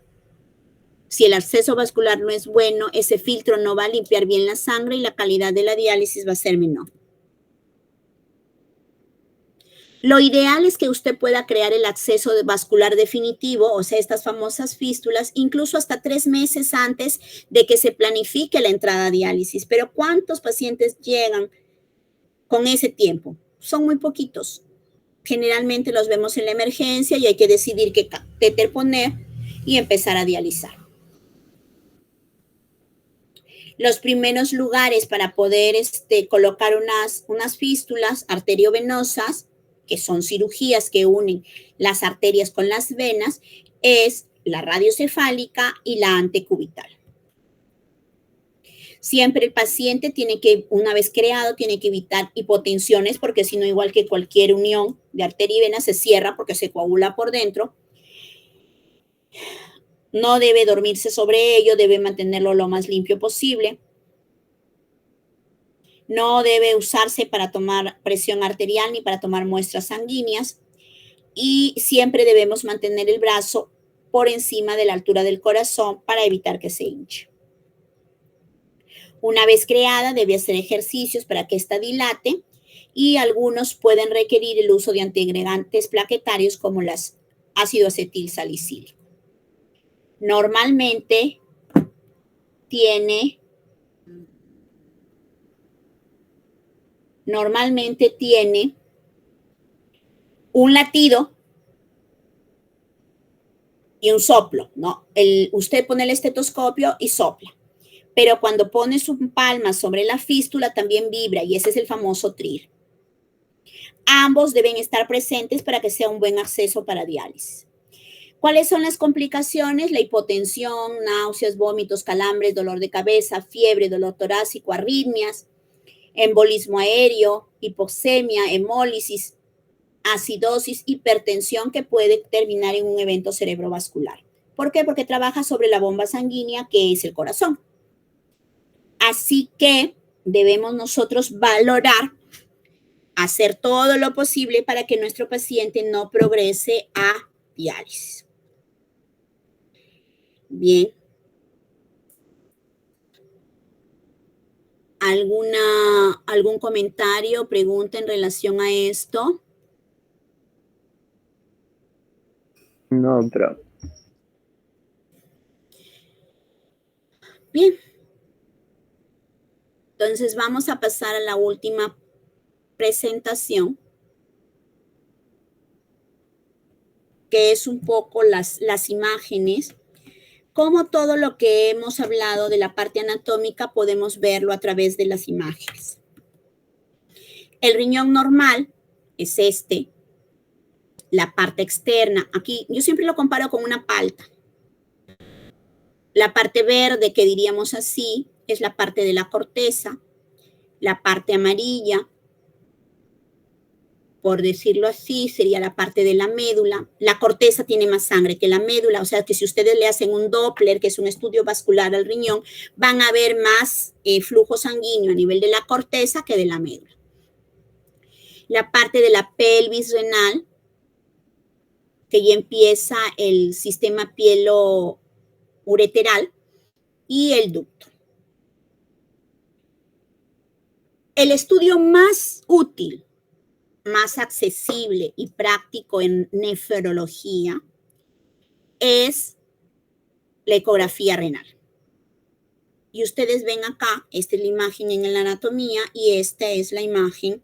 Si el acceso vascular no es bueno, ese filtro no va a limpiar bien la sangre y la calidad de la diálisis va a ser menor. Lo ideal es que usted pueda crear el acceso vascular definitivo, o sea, estas famosas fístulas, incluso hasta 3 meses antes de que se planifique la entrada a diálisis. Pero ¿cuántos pacientes llegan con ese tiempo? Son muy poquitos. Generalmente los vemos en la emergencia y hay que decidir qué catéter poner y empezar a dializar. Los primeros lugares para poder colocar unas fístulas arteriovenosas que son cirugías que unen las arterias con las venas, es la radiocefálica y la antecubital. Siempre el paciente tiene que, una vez creado, tiene que evitar hipotensiones, porque si no, igual que cualquier unión de arteria y vena, se cierra porque se coagula por dentro. No debe dormirse sobre ello, debe mantenerlo lo más limpio posible. No debe usarse para tomar presión arterial ni para tomar muestras sanguíneas. Y siempre debemos mantener el brazo por encima de la altura del corazón para evitar que se hinche. Una vez creada, debe hacer ejercicios para que ésta dilate y algunos pueden requerir el uso de antiagregantes plaquetarios como las ácido acetil salicílico. Normalmente tiene un latido y un soplo, ¿no? Usted pone el estetoscopio y sopla, pero cuando pone su palma sobre la fístula también vibra y ese es el famoso trill. Ambos deben estar presentes para que sea un buen acceso para diálisis. ¿Cuáles son las complicaciones? La hipotensión, náuseas, vómitos, calambres, dolor de cabeza, fiebre, dolor torácico, arritmias, embolismo aéreo, hipoxemia, hemólisis, acidosis, hipertensión que puede terminar en un evento cerebrovascular. ¿Por qué? Porque trabaja sobre la bomba sanguínea que es el corazón. Así que debemos nosotros valorar, hacer todo lo posible para que nuestro paciente no progrese a diálisis. Bien. ¿Algún comentario, pregunta en relación a esto? No, doctora. Bien. Entonces vamos a pasar a la última presentación, que es un poco las imágenes. Como todo lo que hemos hablado de la parte anatómica podemos verlo a través de las imágenes. El riñón normal es este, la parte externa. Aquí yo siempre lo comparo con una palta. La parte verde, que diríamos así, es la parte de la corteza. La parte amarilla, por decirlo así, sería la parte de la médula. La corteza tiene más sangre que la médula, o sea que si ustedes le hacen un Doppler, que es un estudio vascular al riñón, van a ver más flujo sanguíneo a nivel de la corteza que de la médula. La parte de la pelvis renal, que ya empieza el sistema pielo-ureteral y el ducto. El estudio más útil, más accesible y práctico en nefrología es la ecografía renal. Y ustedes ven acá, esta es la imagen en la anatomía y esta es la imagen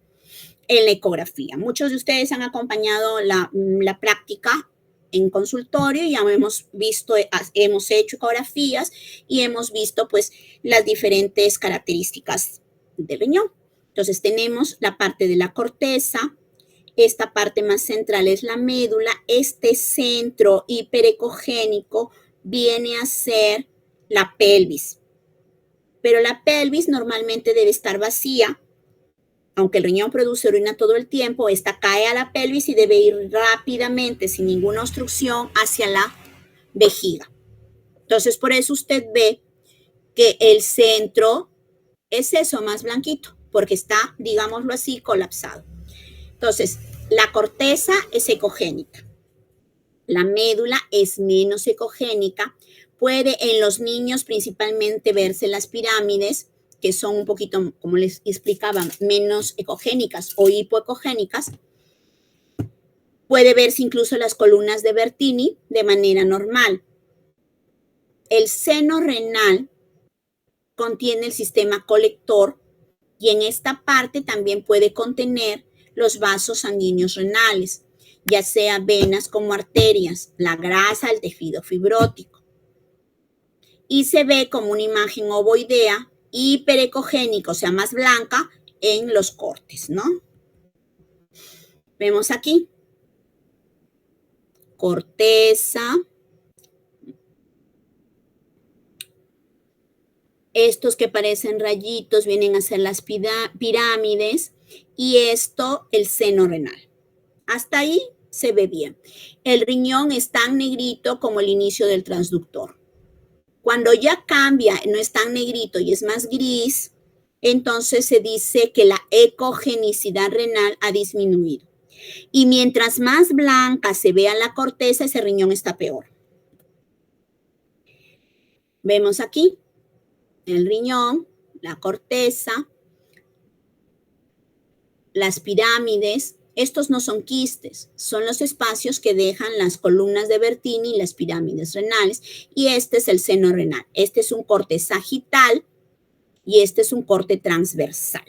en la ecografía. Muchos de ustedes han acompañado la práctica en consultorio y ya hemos hecho ecografías y hemos visto pues las diferentes características del riñón. Entonces tenemos la parte de la corteza, esta parte más central es la médula, este centro hiperecogénico viene a ser la pelvis. Pero la pelvis normalmente debe estar vacía, aunque el riñón produce orina todo el tiempo, esta cae a la pelvis y debe ir rápidamente, sin ninguna obstrucción, hacia la vejiga. Entonces, por eso usted ve que el centro es eso, más blanquito, porque está, digámoslo así, colapsado. Entonces, la corteza es ecogénica. La médula es menos ecogénica. Puede en los niños principalmente verse las pirámides, que son un poquito, como les explicaba, menos ecogénicas o hipoecogénicas. Puede verse incluso las columnas de Bertini de manera normal. El seno renal contiene el sistema colector y en esta parte también puede contener los vasos sanguíneos renales, ya sea venas como arterias, la grasa, el tejido fibrótico. Y se ve como una imagen ovoidea hiperecogénica, o sea, más blanca en los cortes, ¿no? Vemos aquí. Corteza. Estos que parecen rayitos vienen a ser las pirámides. Y esto, el seno renal. Hasta ahí se ve bien. El riñón es tan negrito como el inicio del transductor. Cuando ya cambia, no es tan negrito y es más gris, entonces se dice que la ecogenicidad renal ha disminuido. Y mientras más blanca se vea la corteza, ese riñón está peor. Vemos aquí el riñón, la corteza, las pirámides. Estos no son quistes, son los espacios que dejan las columnas de Bertini y las pirámides renales. Y este es el seno renal. Este es un corte sagital y este es un corte transversal.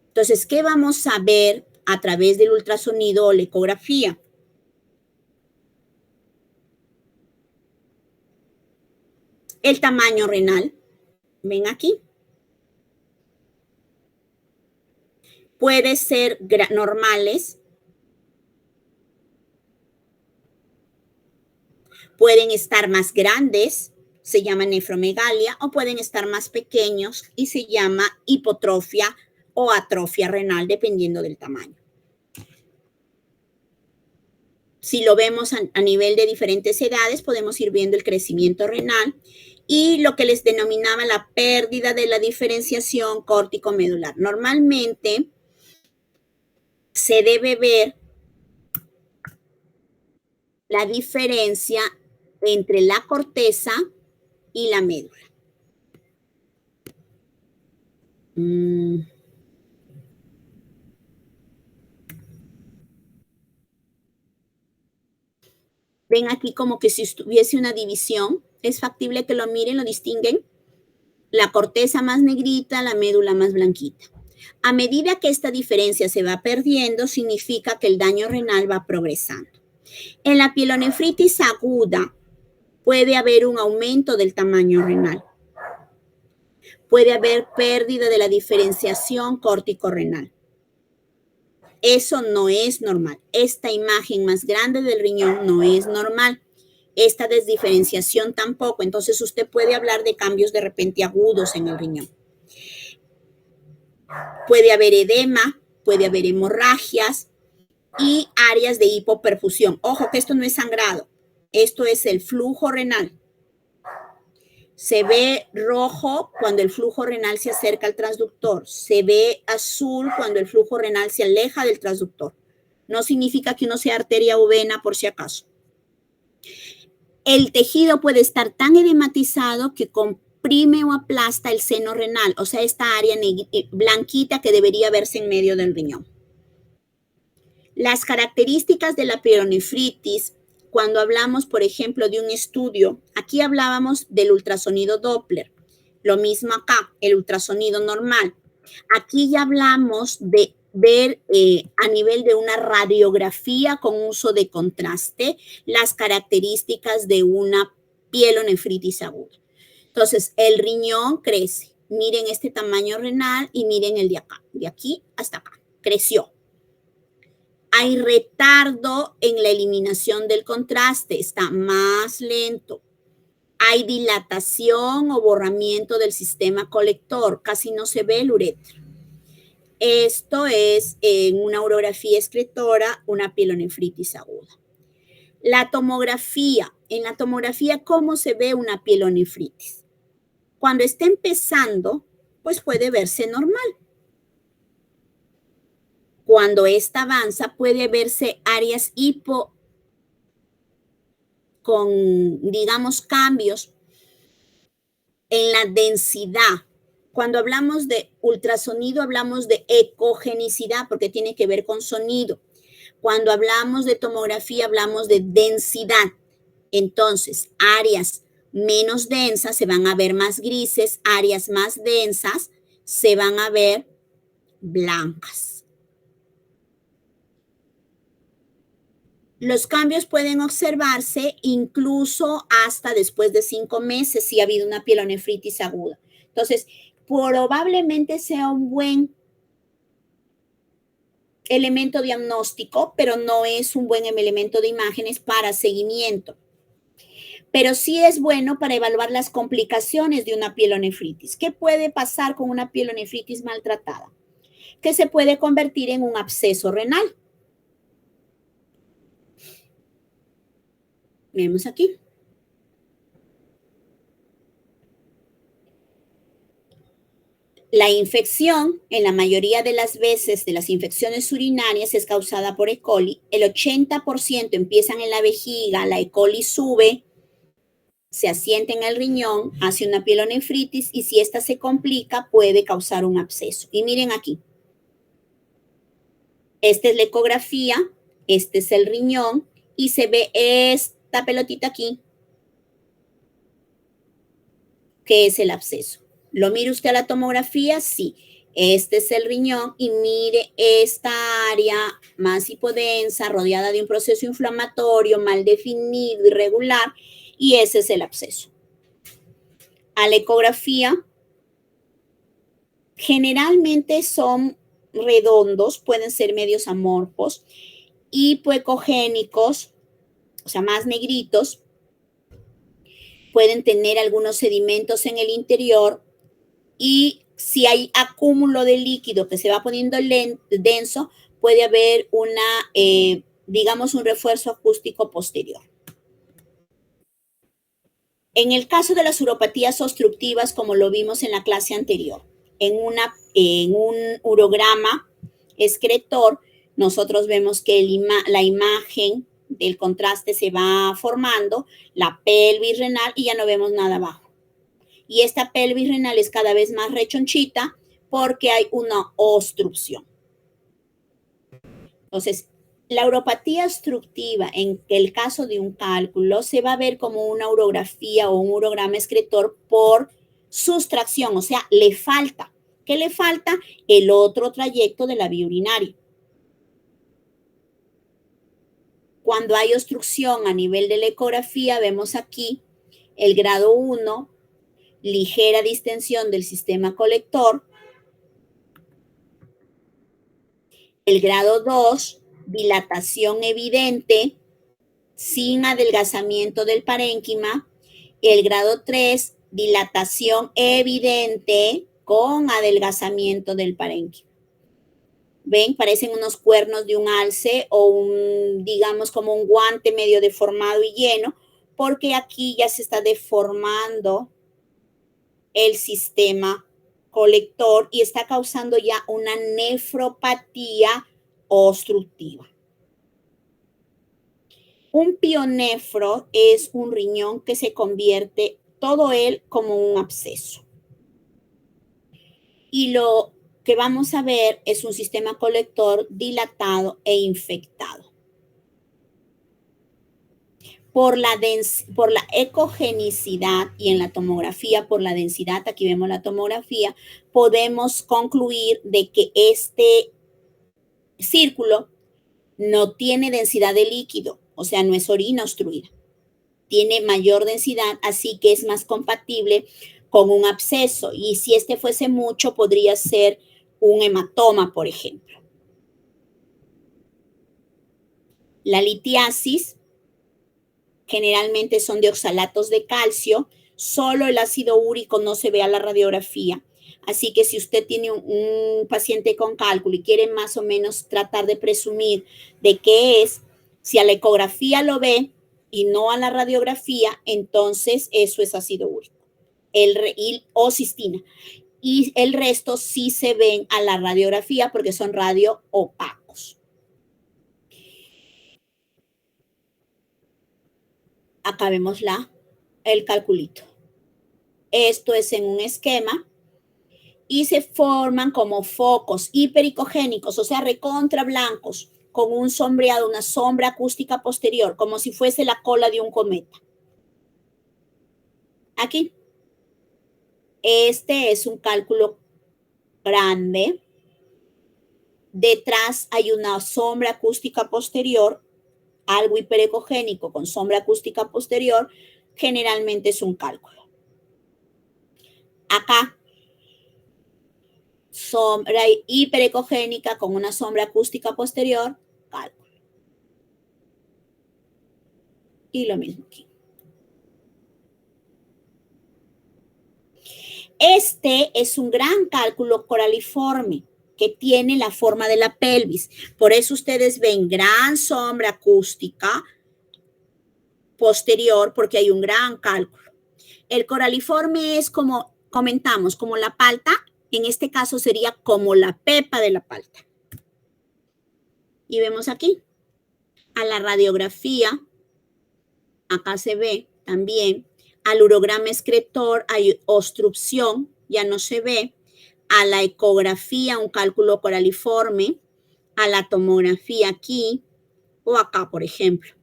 Entonces, ¿qué vamos a ver a través del ultrasonido o la ecografía? El tamaño renal. Ven aquí. Puede ser normales. Pueden estar más grandes, se llama nefromegalia, o pueden estar más pequeños y se llama hipotrofia o atrofia renal, dependiendo del tamaño. Si lo vemos a nivel de diferentes edades, podemos ir viendo el crecimiento renal y lo que les denominaba la pérdida de la diferenciación córtico-medular. Normalmente se debe ver la diferencia entre la corteza y la médula. Ven aquí como que si estuviese una división. Es factible que lo miren, lo distinguen. La corteza más negrita, la médula más blanquita. A medida que esta diferencia se va perdiendo, significa que el daño renal va progresando. En la pielonefritis aguda puede haber un aumento del tamaño renal. Puede haber pérdida de la diferenciación córtico-renal. Eso no es normal. Esta imagen más grande del riñón no es normal. Esta desdiferenciación tampoco. Entonces usted puede hablar de cambios de repente agudos en el riñón. Puede haber edema, puede haber hemorragias y áreas de hipoperfusión. Ojo que esto no es sangrado. Esto es el flujo renal. Se ve rojo cuando el flujo renal se acerca al transductor. Se ve azul cuando el flujo renal se aleja del transductor. No significa que uno sea arteria o vena por si acaso. El tejido puede estar tan edematizado que comprime o aplasta el seno renal, o sea, esta área blanquita que debería verse en medio del riñón. Las características de la pielonefritis, cuando hablamos, por ejemplo, de un estudio, aquí hablábamos del ultrasonido Doppler, lo mismo acá, el ultrasonido normal. Aquí ya hablamos de ver a nivel de una radiografía con uso de contraste las características de una pielonefritis aguda. Entonces, el riñón crece. Miren este tamaño renal y miren el de acá, de aquí hasta acá. Creció. Hay retardo en la eliminación del contraste, está más lento. Hay dilatación o borramiento del sistema colector, casi no se ve el uréter. Esto es en una urografía excretora, una pielonefritis aguda. La tomografía. En la tomografía, ¿cómo se ve una pielonefritis? Cuando está empezando, pues puede verse normal. Cuando esta avanza, puede verse áreas con, digamos, cambios en la densidad. Cuando hablamos de ultrasonido, hablamos de ecogenicidad porque tiene que ver con sonido. Cuando hablamos de tomografía, hablamos de densidad. Entonces, áreas menos densas se van a ver más grises, áreas más densas se van a ver blancas. Los cambios pueden observarse incluso hasta después de 5 meses si ha habido una pielonefritis aguda. Entonces, probablemente sea un buen elemento diagnóstico, pero no es un buen elemento de imágenes para seguimiento. Pero sí es bueno para evaluar las complicaciones de una pielonefritis. ¿Qué puede pasar con una pielonefritis maltratada? Que se puede convertir en un absceso renal. Vemos aquí. La infección, en la mayoría de las veces de las infecciones urinarias, es causada por E. coli. El 80% empiezan en la vejiga, la E. coli sube, se asienta en el riñón, hace una pielonefritis y si esta se complica puede causar un absceso. Y miren aquí. Esta es la ecografía, este es el riñón y se ve esta pelotita aquí, que es el absceso. ¿Lo mira usted a la tomografía? Sí. Este es el riñón y mire esta área más hipodensa, rodeada de un proceso inflamatorio, mal definido, irregular, y ese es el absceso. A la ecografía, generalmente son redondos, pueden ser medios amorfos, hipoecogénicos, o sea, más negritos, pueden tener algunos sedimentos en el interior y si hay acúmulo de líquido que se va poniendo denso, puede haber digamos, un refuerzo acústico posterior. En el caso de las uropatías obstructivas, como lo vimos en la clase anterior, en un urograma excretor, nosotros vemos que la imagen del contraste se va formando, la pelvis renal y ya no vemos nada abajo. Y esta pelvis renal es cada vez más rechonchita porque hay una obstrucción. Entonces, la uropatía obstructiva, en el caso de un cálculo, se va a ver como una urografía o un urograma excretor por sustracción, o sea, le falta. ¿Qué le falta? El otro trayecto de la vía urinaria. Cuando hay obstrucción a nivel de la ecografía, vemos aquí el grado 1, ligera distensión del sistema colector. El grado 2, dilatación evidente sin adelgazamiento del parénquima. El grado 3, dilatación evidente con adelgazamiento del parénquima. ¿Ven? Parecen unos cuernos de un alce o digamos, como un guante medio deformado y lleno, porque aquí ya se está deformando el sistema colector y está causando ya una nefropatía obstructiva. Un pionefro es un riñón que se convierte todo él como un absceso. Y lo que vamos a ver es un sistema colector dilatado e infectado. Por la ecogenicidad y en la tomografía, por la densidad, aquí vemos la tomografía, podemos concluir de que este círculo no tiene densidad de líquido, o sea, no es orina obstruida. Tiene mayor densidad, así que es más compatible con un absceso. Y si este fuese mucho, podría ser un hematoma, por ejemplo. La litiasis generalmente son de oxalatos de calcio, solo el ácido úrico no se ve a la radiografía. Así que si usted tiene un paciente con cálculo y quiere más o menos tratar de presumir de qué es, si a la ecografía lo ve y no a la radiografía, entonces eso es ácido úrico o cistina. Y el resto sí se ven a la radiografía porque son radio opacos. Acá vemos el calculito. Esto es en un esquema y se forman como focos hipericogénicos, o sea, recontra blancos, con un sombreado, una sombra acústica posterior, como si fuese la cola de un cometa. Aquí. Este es un cálculo grande. Detrás hay una sombra acústica posterior, algo hiperecogénico con sombra acústica posterior, generalmente es un cálculo. Acá sombra hiperecogénica con una sombra acústica posterior, cálculo. Y lo mismo aquí. Este es un gran cálculo coraliforme que tiene la forma de la pelvis. Por eso ustedes ven gran sombra acústica posterior porque hay un gran cálculo. El coraliforme es como comentamos, como la palta. En este caso sería como la pepa de la palta. Y vemos aquí a la radiografía, acá se ve también, al urograma excretor hay obstrucción, ya no se ve, a la ecografía un cálculo coraliforme, a la tomografía aquí o acá, por ejemplo.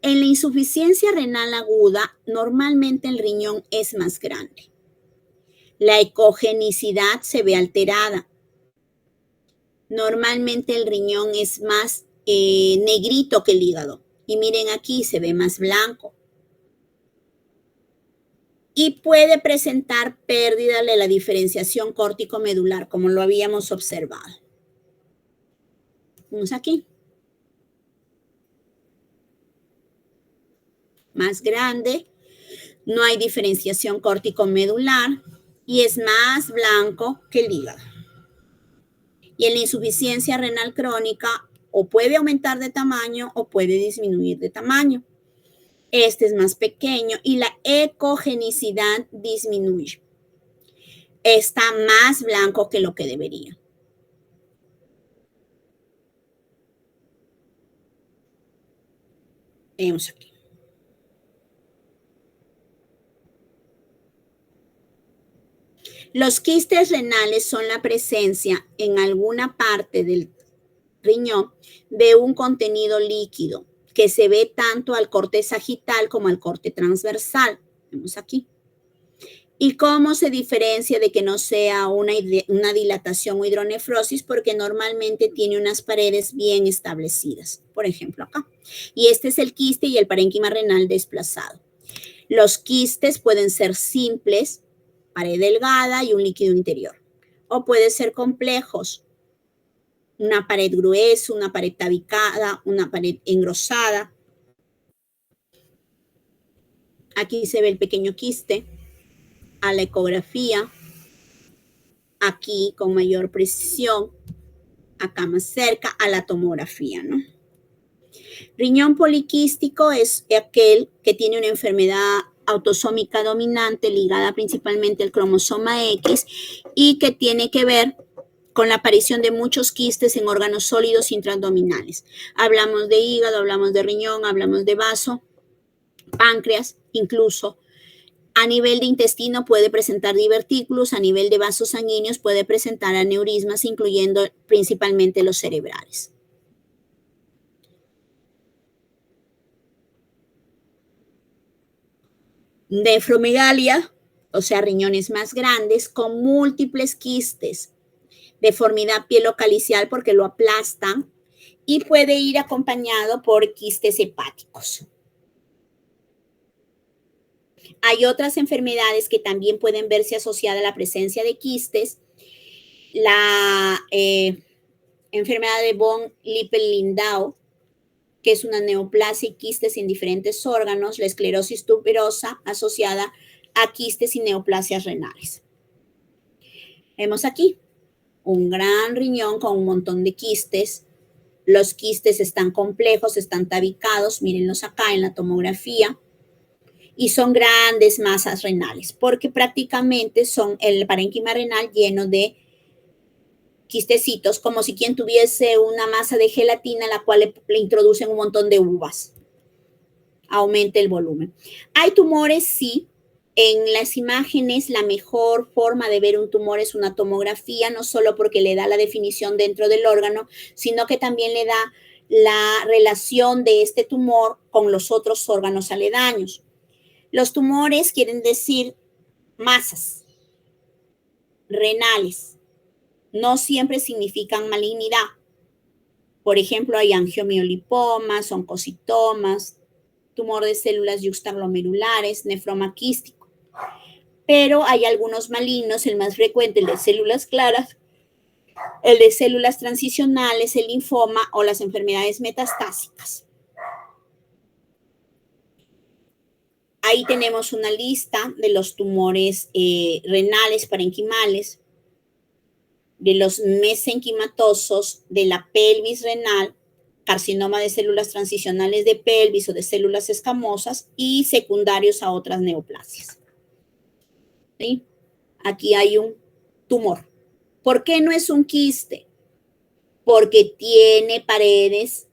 En la insuficiencia renal aguda, normalmente el riñón es más grande. La ecogenicidad se ve alterada. Normalmente el riñón es más negrito que el hígado. Y miren aquí, se ve más blanco. Y puede presentar pérdida de la diferenciación córtico-medular, como lo habíamos observado. Vamos aquí. Más grande, no hay diferenciación córtico-medular y es más blanco que el hígado. Y en la insuficiencia renal crónica o puede aumentar de tamaño o puede disminuir de tamaño. Este es más pequeño y la ecogenicidad disminuye. Está más blanco que lo que debería. Vemos aquí. Los quistes renales son la presencia en alguna parte del riñón de un contenido líquido que se ve tanto al corte sagital como al corte transversal. Vemos aquí. ¿Y cómo se diferencia de que no sea una dilatación o hidronefrosis? Porque normalmente tiene unas paredes bien establecidas. Por ejemplo, acá. Y este es el quiste y el parénquima renal desplazado. Los quistes pueden ser simples, pared delgada y un líquido interior. O pueden ser complejos, una pared gruesa, una pared tabicada, una pared engrosada. Aquí se ve el pequeño quiste a la ecografía, aquí con mayor precisión, acá más cerca a la tomografía, ¿no? Riñón poliquístico es aquel que tiene una enfermedad autosómica dominante ligada principalmente al cromosoma X y que tiene que ver con la aparición de muchos quistes en órganos sólidos intraabdominales. Hablamos de hígado, hablamos de riñón, hablamos de vaso, páncreas, incluso. A nivel de intestino puede presentar divertículos, a nivel de vasos sanguíneos puede presentar aneurismas, incluyendo principalmente los cerebrales. Nefromegalia, o sea, riñones más grandes con múltiples quistes, deformidad pielocalicial porque lo aplastan y puede ir acompañado por quistes hepáticos. Hay otras enfermedades que también pueden verse asociadas a la presencia de quistes. La enfermedad de von Lippel-Lindau, que es una neoplasia y quistes en diferentes órganos, la esclerosis tuberosa asociada a quistes y neoplasias renales. Vemos aquí un gran riñón con un montón de quistes. Los quistes están complejos, están tabicados, mírenlos acá en la tomografía, y son grandes masas renales, porque prácticamente son el parénquima renal lleno de quistecitos, como si quien tuviese una masa de gelatina a la cual le introducen un montón de uvas. Aumenta el volumen. Hay tumores, sí. En las imágenes, la mejor forma de ver un tumor es una tomografía, no solo porque le da la definición dentro del órgano, sino que también le da la relación de este tumor con los otros órganos aledaños. Los tumores quieren decir masas renales. No siempre significan malignidad. Por ejemplo, hay angiomiolipomas, oncocitomas, tumor de células yuxtaglomerulares, nefroma quístico. pero hay algunos malignos, el más frecuente, el de células claras, el de células transicionales, el linfoma o las enfermedades metastásicas. Ahí tenemos una lista de los tumores renales parenquimales, de los mesenquimatosos, de la pelvis renal, carcinoma de células transicionales de pelvis o de células escamosas y secundarios a otras neoplasias. ¿Sí? Aquí hay un tumor. ¿Por qué no es un quiste? Porque tiene paredes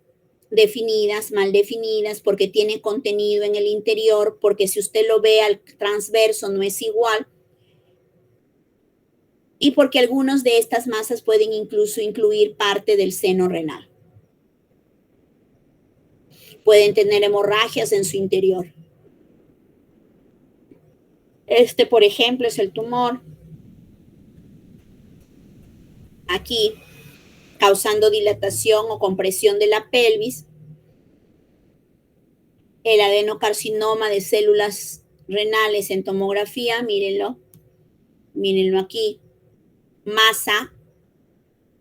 definidas, mal definidas, porque tiene contenido en el interior, porque si usted lo ve al transverso no es igual, y porque algunas de estas masas pueden incluso incluir parte del seno renal. Pueden tener hemorragias en su interior. Este, por ejemplo, es el tumor. Aquí, causando dilatación o compresión de la pelvis. El adenocarcinoma de células renales en tomografía, mírenlo aquí. Masa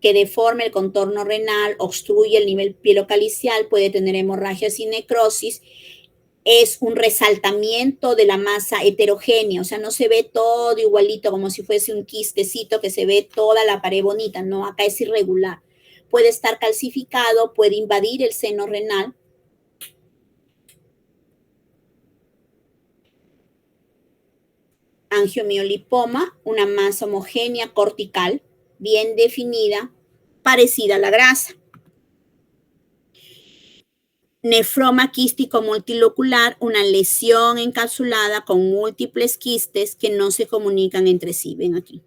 que deforma el contorno renal, obstruye el nivel pielocalicial, puede tener hemorragias y necrosis. Es un resaltamiento de la masa heterogénea, o sea, no se ve todo igualito como si fuese un quistecito que se ve toda la pared bonita, no, acá es irregular. Puede estar calcificado, puede invadir el seno renal. Angiomiolipoma, una masa homogénea cortical, bien definida, parecida a la grasa. Nefroma quístico multilocular, una lesión encapsulada con múltiples quistes que no se comunican entre sí. Ven aquí.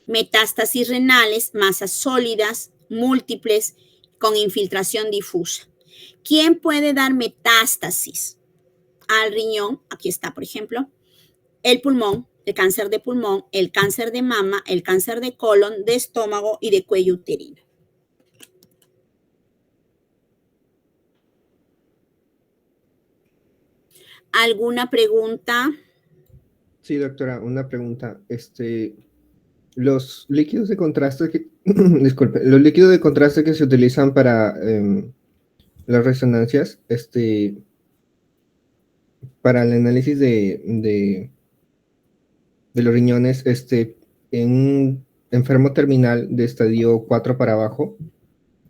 Metástasis renales, masas sólidas, múltiples, con infiltración difusa. ¿Quién puede dar metástasis al riñón? Aquí está, por ejemplo, el pulmón, el cáncer de pulmón, el cáncer de mama, el cáncer de colon, de estómago y de cuello uterino. ¿Alguna pregunta? Sí, doctora, una pregunta. Los líquidos de contraste que, disculpe, los líquidos de contraste que se utilizan para las resonancias, para el análisis de los riñones, en un enfermo terminal de estadio 4 para abajo,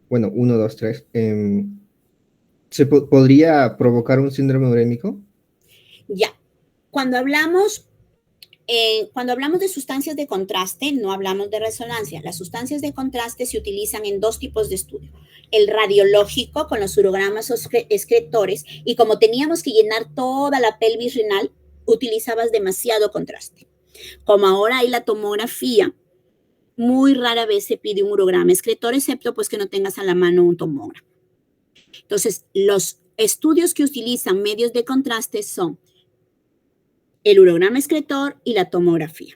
bueno, 1, 2, 3, ¿podría provocar un síndrome urémico? Ya. Cuando hablamos de sustancias de contraste, no hablamos de resonancia. Las sustancias de contraste se utilizan en dos tipos de estudio. El radiológico con los urogramas excretores, y como teníamos que llenar toda la pelvis renal, utilizabas demasiado contraste. Como ahora hay la tomografía, muy rara vez se pide un urograma excretor, excepto pues que no tengas a la mano un tomógrafo. Entonces, los estudios que utilizan medios de contraste son el urograma excretor y la tomografía.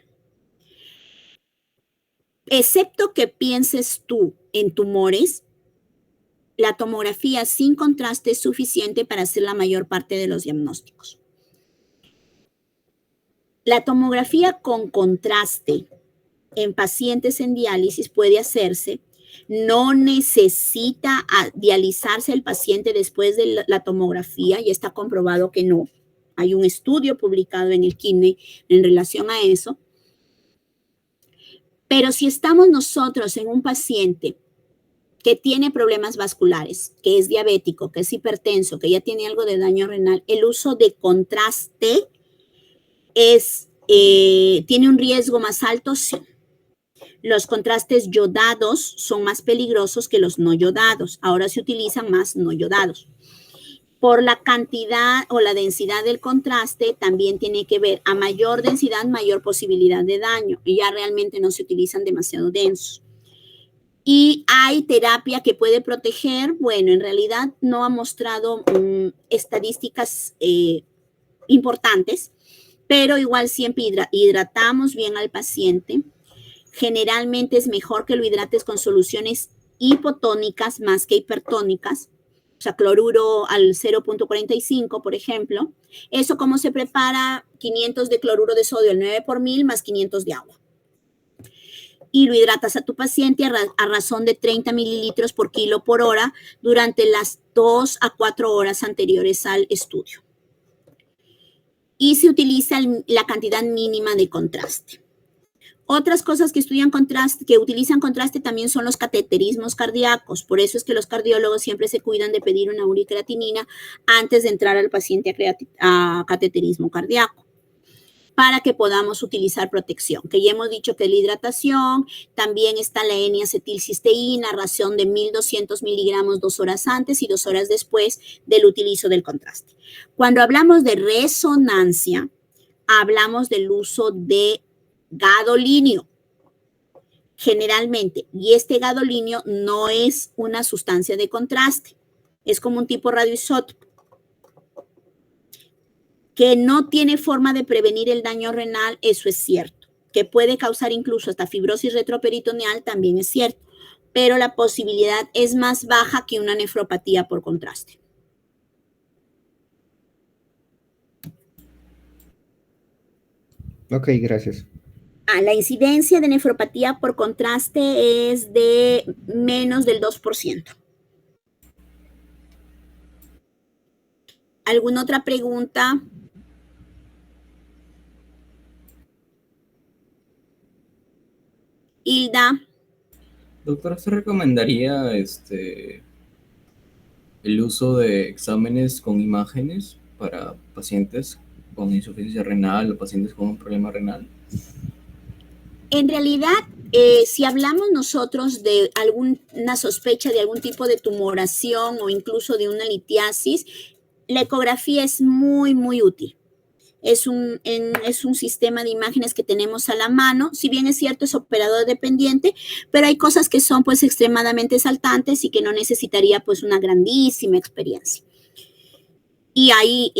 Excepto que pienses tú en tumores, la tomografía sin contraste es suficiente para hacer la mayor parte de los diagnósticos. La tomografía con contraste en pacientes en diálisis puede hacerse. No necesita dializarse el paciente después de la tomografía, y está comprobado que no. Hay un estudio publicado en el Kidney en relación a eso. Pero si estamos nosotros en un paciente que tiene problemas vasculares, que es diabético, que es hipertenso, que ya tiene algo de daño renal, el uso de contraste tiene un riesgo más alto, sí. Los contrastes yodados son más peligrosos que los no yodados. Ahora se utilizan más no yodados. Por la cantidad o la densidad del contraste también tiene que ver. A mayor densidad, mayor posibilidad de daño. Y ya realmente no se utilizan demasiado densos. Y hay terapia que puede proteger. Bueno, en realidad no ha mostrado estadísticas importantes, pero igual siempre hidratamos bien al paciente. Generalmente es mejor que lo hidrates con soluciones hipotónicas más que hipertónicas. o sea, cloruro al 0.45, por ejemplo. ¿Eso cómo se prepara? 500 de cloruro de sodio al 9 por 1000 más 500 de agua. Y lo hidratas a tu paciente a razón de 30 mililitros por kilo por hora durante las 2 a 4 horas anteriores al estudio. Y se utiliza la cantidad mínima de contraste. Otras cosas que utilizan contraste también son los cateterismos cardíacos. Por eso es que los cardiólogos siempre se cuidan de pedir una uricreatinina antes de entrar al paciente a cateterismo cardíaco, para que podamos utilizar protección. Que ya hemos dicho que la hidratación, también está la N-acetilcisteína, ración de 1200 miligramos 2 horas antes y 2 horas después del utilizo del contraste. Cuando hablamos de resonancia, hablamos del uso de gadolinio, generalmente, y este gadolinio no es una sustancia de contraste, es como un tipo radioisótopo que no tiene forma de prevenir el daño renal. Eso es cierto, que puede causar incluso hasta fibrosis retroperitoneal, también es cierto, pero la posibilidad es más baja que una nefropatía por contraste. Ok, gracias. La incidencia de nefropatía por contraste es de menos del 2%. ¿Alguna otra pregunta? Hilda. Doctora, ¿se recomendaría el uso de exámenes con imágenes para pacientes con insuficiencia renal o pacientes con un problema renal? En realidad, si hablamos nosotros de alguna sospecha de algún tipo de tumoración o incluso de una litiasis, la ecografía es muy, muy útil. Es un sistema de imágenes que tenemos a la mano. Si bien es cierto, es operador dependiente, pero hay cosas que son pues extremadamente saltantes y que no necesitaría pues una grandísima experiencia. Y hay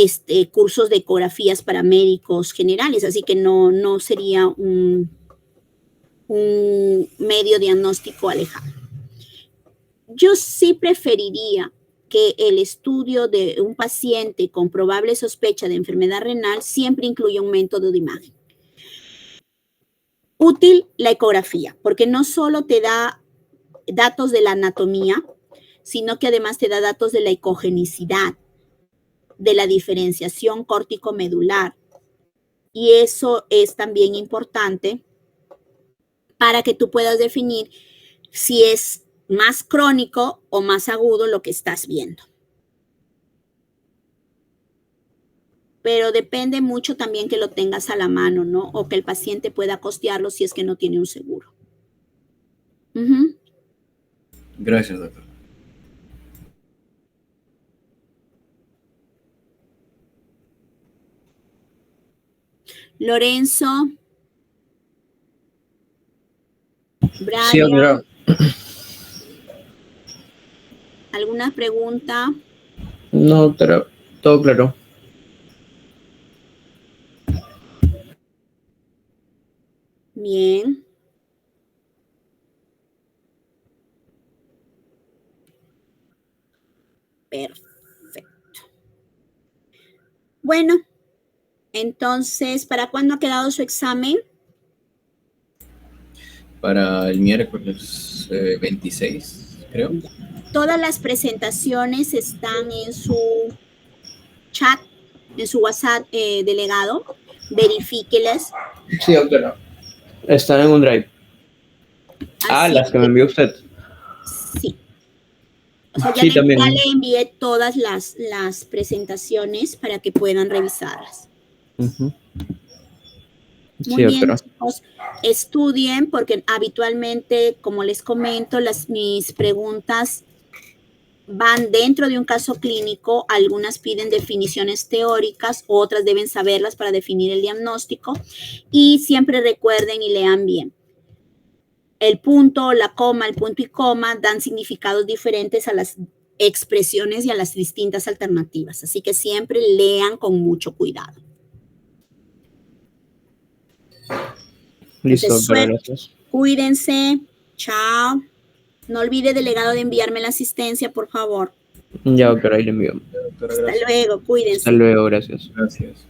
cursos de ecografías para médicos generales, así que no sería un medio diagnóstico alejado. Yo sí preferiría que el estudio de un paciente con probable sospecha de enfermedad renal siempre incluya un método de imagen. Útil la ecografía, porque no solo te da datos de la anatomía, sino que además te da datos de la ecogenicidad, de la diferenciación córtico-medular. Y eso es también importante para que tú puedas definir si es más crónico o más agudo lo que estás viendo. Pero depende mucho también que lo tengas a la mano, ¿no? O que el paciente pueda costearlo si es que no tiene un seguro. Gracias, doctor. Lorenzo. Brian. Sí, doctora. ¿Alguna pregunta? No, doctora, todo claro. Bien. Perfecto. Bueno, entonces, ¿para cuándo ha quedado su examen? Para el miércoles 26, creo. Todas las presentaciones están en su chat, en su WhatsApp delegado. Verifíquelas. Sí, doctora. Están en un drive. Las que me envió usted. Sí. O sea, Sí, ya también. le envié todas las presentaciones para que puedan revisarlas. Muy Sí, bien, doctora. chicos, estudien porque habitualmente, como les comento, mis preguntas van dentro de un caso clínico, algunas piden definiciones teóricas, otras deben saberlas para definir el diagnóstico y siempre recuerden y lean bien. El punto, la coma, el punto y coma dan significados diferentes a las expresiones y a las distintas alternativas, así que siempre lean con mucho cuidado. Listo, Entonces, doctora, gracias. Cuídense. Chao. No olvide, delegado, de enviarme la asistencia, por favor. Ya, doctora, ahí le envío. Doctora, Hasta gracias. luego, cuídense. Hasta luego, gracias. Gracias.